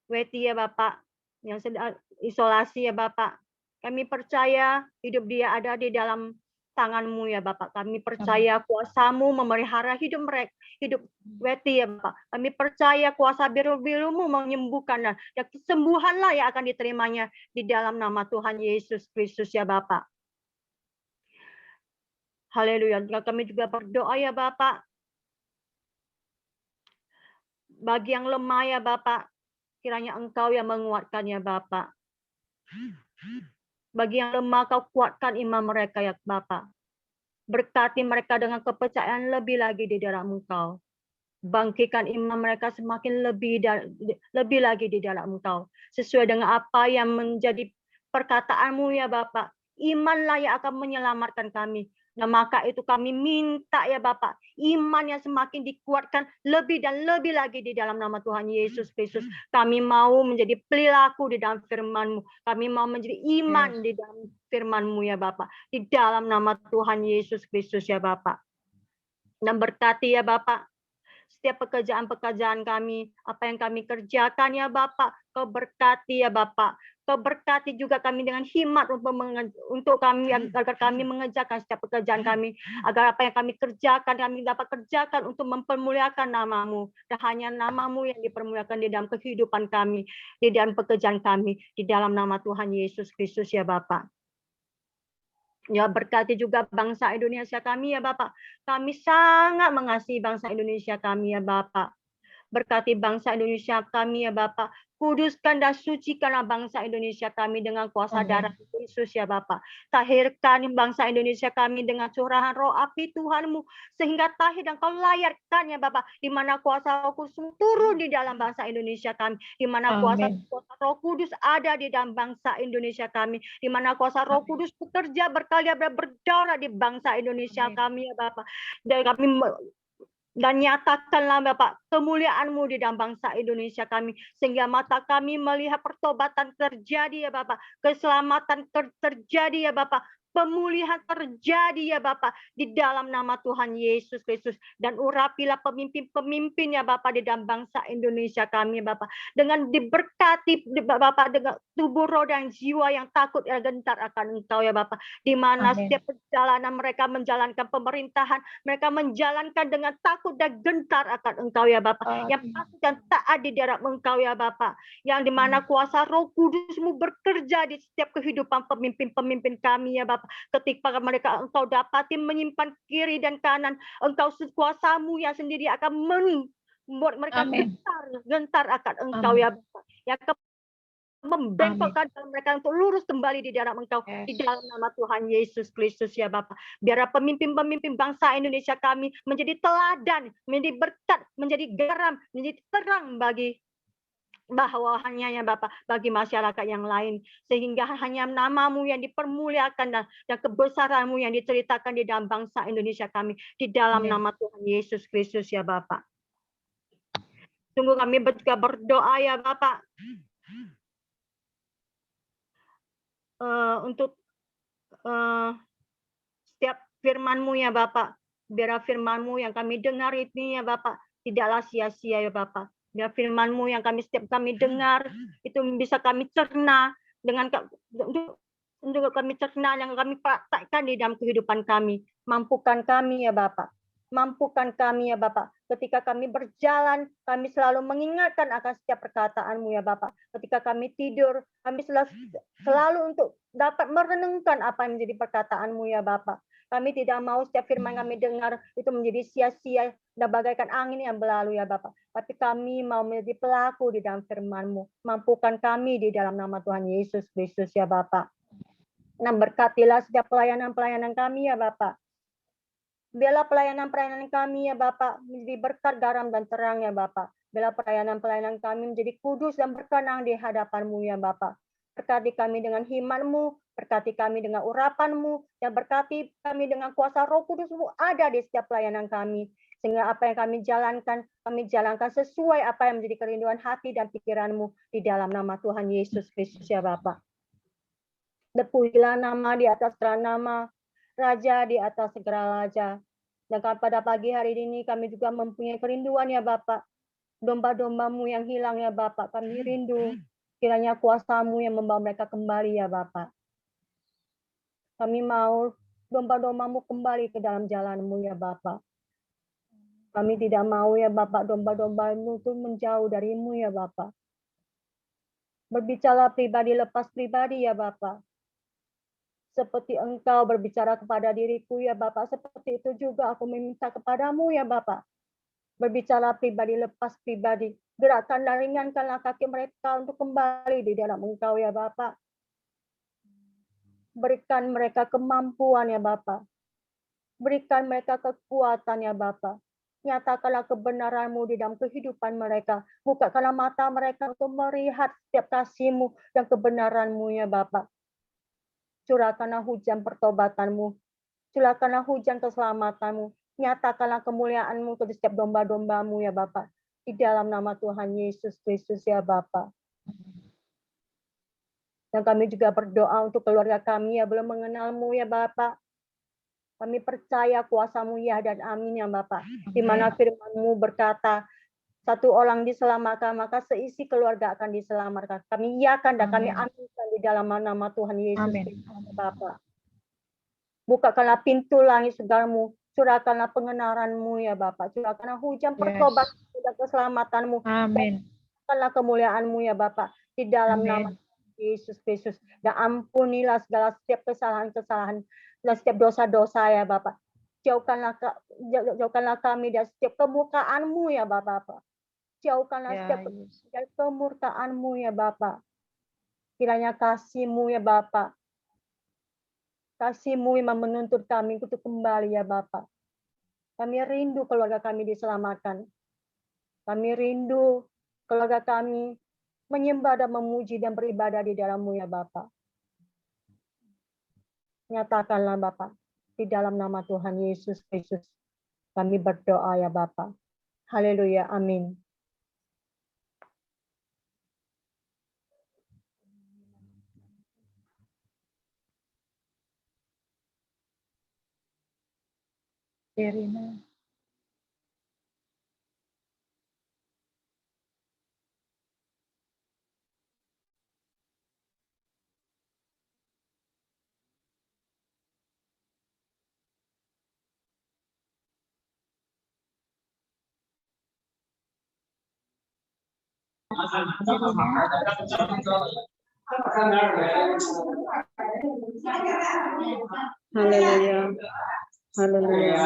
Weti ya Bapak, yang sedang isolasi ya Bapak. Kami percaya hidup dia ada di dalam tangan-Mu ya Bapak. Kami percaya kuasa-Mu memelihara hidup mereka, hidup Weti ya Bapak. Kami percaya kuasa biru-biru-Mu menyembuhkan, dan kesembuhanlah yang akan diterimanya di dalam nama Tuhan Yesus Kristus ya Bapak. Haleluya. Kami juga berdoa ya Bapak, bagi yang lemah ya Bapak, kiranya Engkau yang menguatkan ya Bapak. Bagi yang lemah, Kau kuatkan iman mereka ya Bapak. Berkati mereka dengan kepercayaan lebih lagi di dalam Engkau. Bangkitkan iman mereka semakin lebih lagi di dalam Engkau. Sesuai dengan apa yang menjadi perkataan-Mu ya Bapak. Imanlah yang akan menyelamatkan kami. Nah, maka itu kami minta ya Bapak, iman yang semakin dikuatkan lebih dan lebih lagi di dalam nama Tuhan Yesus Kristus. Kami mau menjadi perilaku di dalam firman-Mu. Kami mau menjadi iman di dalam firman-Mu ya Bapak. Di dalam nama Tuhan Yesus Kristus ya Bapak. Dan berkati ya Bapak, setiap pekerjaan-pekerjaan kami, apa yang kami kerjakan ya Bapak, Kau berkati ya Bapak. Kau berkati juga kami dengan hikmat untuk kami, agar kami mengerjakan setiap pekerjaan kami, agar apa yang kami kerjakan, kami dapat kerjakan untuk mempermuliakan nama-Mu. Dan hanya nama-Mu yang dipermuliakan di dalam kehidupan kami, di dalam pekerjaan kami, di dalam nama Tuhan Yesus Kristus ya Bapak. Ya, berkati juga bangsa Indonesia kami ya Bapak. Kami sangat mengasihi bangsa Indonesia kami ya Bapak. Berkati bangsa Indonesia kami ya Bapak. Kuduskan dan sucikanlah bangsa Indonesia kami dengan kuasa darah Yesus ya Bapak. Tahirkan bangsa Indonesia kami dengan curahan roh api Tuhan-Mu. Sehingga tahir dan Kau layarkan ya Bapak. Di mana kuasa Roh Kudus turun di dalam bangsa Indonesia kami. Di mana kuasa Roh Kudus ada di dalam bangsa Indonesia kami. Di mana kuasa Roh Kudus bekerja berkarya berdaulat di bangsa Indonesia kami ya Bapak. Dan kami dan nyatakanlah Bapak kemuliaan-Mu di dalam bangsa Indonesia kami, sehingga mata kami melihat pertobatan terjadi ya Bapak, keselamatan terjadi ya Bapak, pemulihan terjadi ya Bapak di dalam nama Tuhan Yesus Kristus. Dan urapilah pemimpin-pemimpin ya Bapak di dalam bangsa Indonesia kami Bapak, dengan diberkati Bapak dengan tubuh roh dan jiwa yang takut dan gentar akan Engkau ya Bapak, di mana setiap perjalanan mereka menjalankan pemerintahan, mereka menjalankan dengan takut dan gentar akan Engkau ya Bapak, yang patuh dan taat di dalam Engkau ya Bapak, yang di mana kuasa Roh Kudus-Mu bekerja di setiap kehidupan pemimpin-pemimpin kami ya Bapak. Ketika mereka Engkau dapati menyimpan kiri dan kanan, Engkau kuasa-Mu yang sendiri akan membuat mereka gentar akan Engkau ya Bapak. Yang membengkokkan dalam mereka untuk lurus kembali di dalam Engkau, di dalam nama Tuhan Yesus Kristus ya Bapak. Biar pemimpin-pemimpin bangsa Indonesia kami menjadi teladan, menjadi berkat, menjadi garam, menjadi terang bagi bawahannya ya Bapak, bagi masyarakat yang lain, sehingga hanya nama-Mu yang dipermuliakan dan kebesaran-Mu yang diceritakan di dalam bangsa Indonesia kami, di dalam nama Tuhan Yesus Kristus ya Bapak. Sungguh kami juga berdoa ya Bapak, untuk setiap firman-Mu ya Bapak, biar firman-Mu yang kami dengar ini ya Bapak tidaklah sia-sia ya Bapak. Biar firman-Mu yang setiap kami dengar itu bisa kami cerna dengan untuk kami cerna yang kami praktekkan di dalam kehidupan kami. Mampukan kami ya Bapak. Mampukan kami ya Bapak. Ketika kami berjalan, kami selalu mengingatkan akan setiap perkataan-Mu ya Bapak. Ketika kami tidur, kami selalu untuk dapat merenungkan apa yang menjadi perkataan-Mu ya Bapak. Kami tidak mau setiap firman kami dengar itu menjadi sia-sia dan bagaikan angin yang berlalu ya Bapak. Tapi kami mau menjadi pelaku di dalam firman-Mu. Mampukan kami di dalam nama Tuhan Yesus Kristus ya Bapak. Nah, berkatilah setiap pelayanan-pelayanan kami ya Bapak. Biarlah pelayanan-pelayanan kami ya Bapak menjadi berkat, garam dan terang ya Bapak. Biarlah pelayanan-pelayanan kami menjadi kudus dan berkenan di hadapan-Mu ya Bapak. Berkati kami dengan hikmat-Mu, berkati kami dengan urapan-Mu, dan berkati kami dengan kuasa Roh Kudus-Mu ada di setiap pelayanan kami. Sehingga apa yang kami jalankan sesuai apa yang menjadi kerinduan hati dan pikiran-Mu di dalam nama Tuhan Yesus Kristus ya Bapak. Terpujilah nama di atas segala nama, Raja di atas segala raja. Dan pada pagi hari ini kami juga mempunyai kerinduan ya Bapak. Domba-domba-Mu yang hilang ya Bapak, kami rindu. Kiranya kuasa-Mu yang membawa mereka kembali ya Bapak. Kami mau domba-domba-Mu kembali ke dalam jalan-Mu ya Bapak. Kami tidak mau ya Bapak domba-domba-Mu itu menjauh dari-Mu ya Bapak. Berbicara pribadi lepas pribadi ya Bapak. Seperti Engkau berbicara kepada diriku ya Bapak, seperti itu juga aku meminta kepadamu ya Bapak. Berbicara pribadi lepas pribadi. Gerakkan dan ringankanlah kaki mereka untuk kembali di dalam Engkau ya Bapak. Berikan mereka kemampuan ya Bapak. Berikan mereka kekuatan ya Bapak. Nyatakanlah kebenaran-Mu di dalam kehidupan mereka. Bukakanlah mata mereka untuk melihat setiap kasih-Mu dan kebenaran-Mu ya Bapak. Curahkanlah hujan pertobatan-Mu. Curahkanlah hujan keselamatan-Mu. Nyatakanlah kemuliaan-Mu ke setiap domba-domba-Mu ya Bapa. Di dalam nama Tuhan Yesus Kristus ya Bapa. Dan kami juga berdoa untuk keluarga kami yang belum mengenal-Mu ya Bapa. Kami percaya kuasa-Mu ya dan amin ya Bapa. Di mana firman-Mu berkata, satu orang diselamatkan, maka seisi keluarga akan diselamatkan. Kami iakan dan kami aminkan di dalam nama Tuhan Yesus Kristus ya Bapa. Bukakanlah pintu langit segala-Mu, curahkanlah pengenalan-Mu ya Bapa. Curahkanlah hujan pertobatan dan keselamatan-Mu. Amin. Curahkanlah kemuliaan-Mu ya Bapa. Di dalam nama Yesus Kristus. Dan ampunilah segala setiap kesalahan-kesalahan dan setiap dosa-dosa ya Bapa. Jauhkanlah kami dari setiap kemurkaan-Mu ya Bapa. Jauhkanlah setiap dari kemurkaan-Mu ya Bapa. Kiranya kasih-Mu ya Bapa. Kasih-Mu yang menuntut kami untuk kembali ya Bapa. Kami rindu keluarga kami diselamatkan. Kami rindu keluarga kami menyembah dan memuji dan beribadah di dalam-Mu ya Bapa. Nyatakanlah Bapa, di dalam nama Tuhan Yesus Kristus. Kami berdoa ya Bapa. Haleluya, amin. Irina. Haleluya. Haleluya.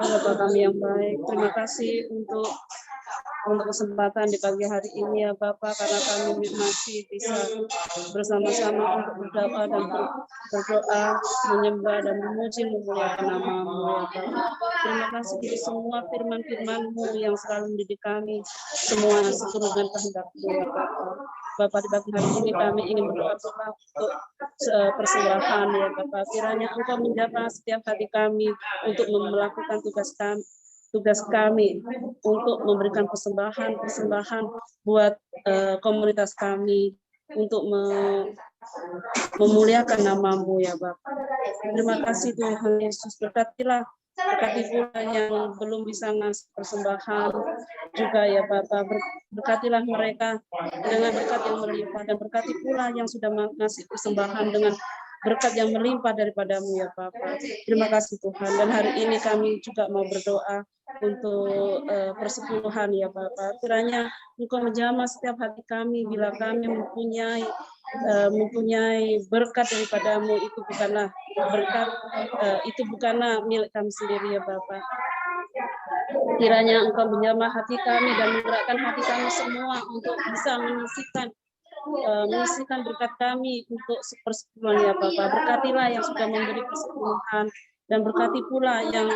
Bapa kami yang baik, terima kasih untuk kesempatan di pagi hari ini ya Bapak, karena kami masih bisa bersama-sama untuk berdoa dan berdoa, menyembah dan memuji memuliakan nama-Mu ya Bapak. Terima kasih untuk semua firman-firman-Mu yang selalu mendidik kami, semua seturut dengan kehendak-Mu ya Bapak. Bapak, di pagi hari ini kami ingin berdoa untuk persembahan ya Bapak. Kiranya Engkau menjamah setiap hati kami untuk melakukan tugas kami untuk memberikan persembahan buat komunitas kami, untuk memuliakan nama-Mu ya Bapak. Terima kasih Tuhan Yesus, berkati pula yang belum bisa ngasih persembahan juga ya Bapak. Berkatilah mereka dengan berkat yang melimpah, dan berkati pula yang sudah ngasih persembahan dengan berkat yang melimpah daripada-Mu ya Bapak. Terima kasih Tuhan. Dan hari ini kami juga mau berdoa untuk persepuluhan ya Bapak. Kiranya Engkau menjamah setiap hati kami bila kami mempunyai berkat daripada-Mu. Itu bukanlah berkat, itu bukanlah milik kami sendiri ya Bapak. Kiranya Engkau menjamah hati kami dan menggerakkan hati kami semua untuk bisa mengisikan berkat kami untuk persepuluhan ya Bapak. Berkatilah yang sudah memberi persepuluhan, dan berkati pula yang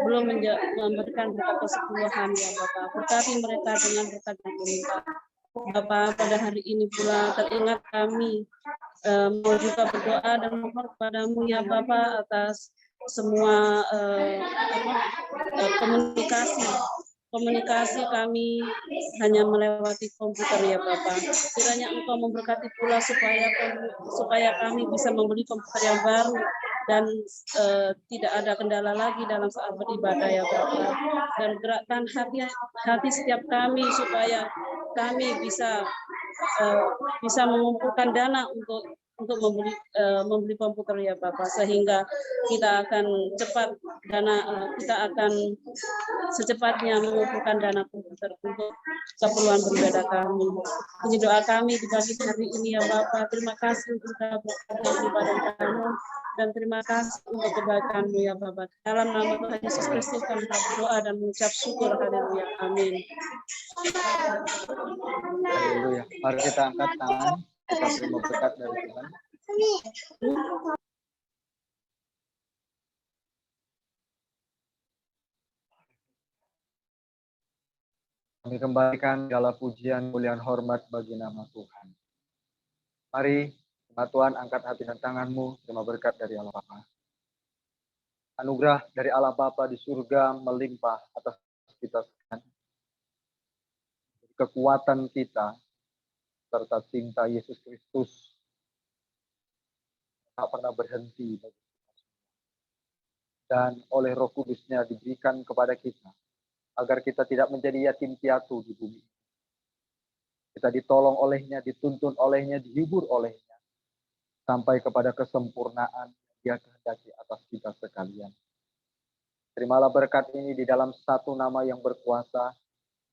belum memberikan berkat persepuluhan ya Bapak. Berkati mereka dengan berkat yang melimpah. Bapak, pada hari ini pula teringat kami mau juga berdoa dan mohon kepada-Mu ya Bapak atas semua komunikasi kami hanya melewati komputer ya Bapak. Kiranya Engkau memberkati pula supaya kami bisa membeli komputer yang baru dan tidak ada kendala lagi dalam saat beribadah ya Bapak. Dan gerakkan hati setiap kami supaya kami bisa mengumpulkan dana untuk membeli komputer ya Bapak, sehingga kita akan secepatnya mengumpulkan dana komputer untuk keperluan beribadah kami. Ini doa kami di pagi hari ini ya Bapak. Terima kasih untuk berkat ibadah kami, dan terima kasih untuk kebaikan-Mu ya Bapak. Dalam nama Tuhan Yesus Kristus kami berdoa dan mengucap syukur. Haleluya. Amin. Haleluya. Mari kita angkat tangan, kita terima berkat dari Tuhan. Kami kembalikan segala pujian, muliaan, hormat bagi nama Tuhan. Mari Terima Tuhan, angkat hati dan tanganmu, terima berkat dari Allah Bapa. Anugerah dari Allah Bapa di surga melimpah atas kita sekalian. Kekuatan kita, serta cinta Yesus Kristus tak pernah berhenti. Dan oleh Roh Kudus-Nya diberikan kepada kita, agar kita tidak menjadi yatim piatu di bumi. Kita ditolong olehnya, dituntun olehnya, dihibur olehnya, sampai kepada kesempurnaan Dia kehendaki atas kita sekalian. Terimalah berkat ini di dalam satu nama yang berkuasa,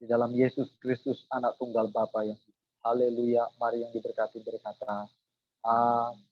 di dalam Yesus Kristus, anak tunggal Bapa yang hidup. Haleluya, mari yang diberkati berkata, Amin.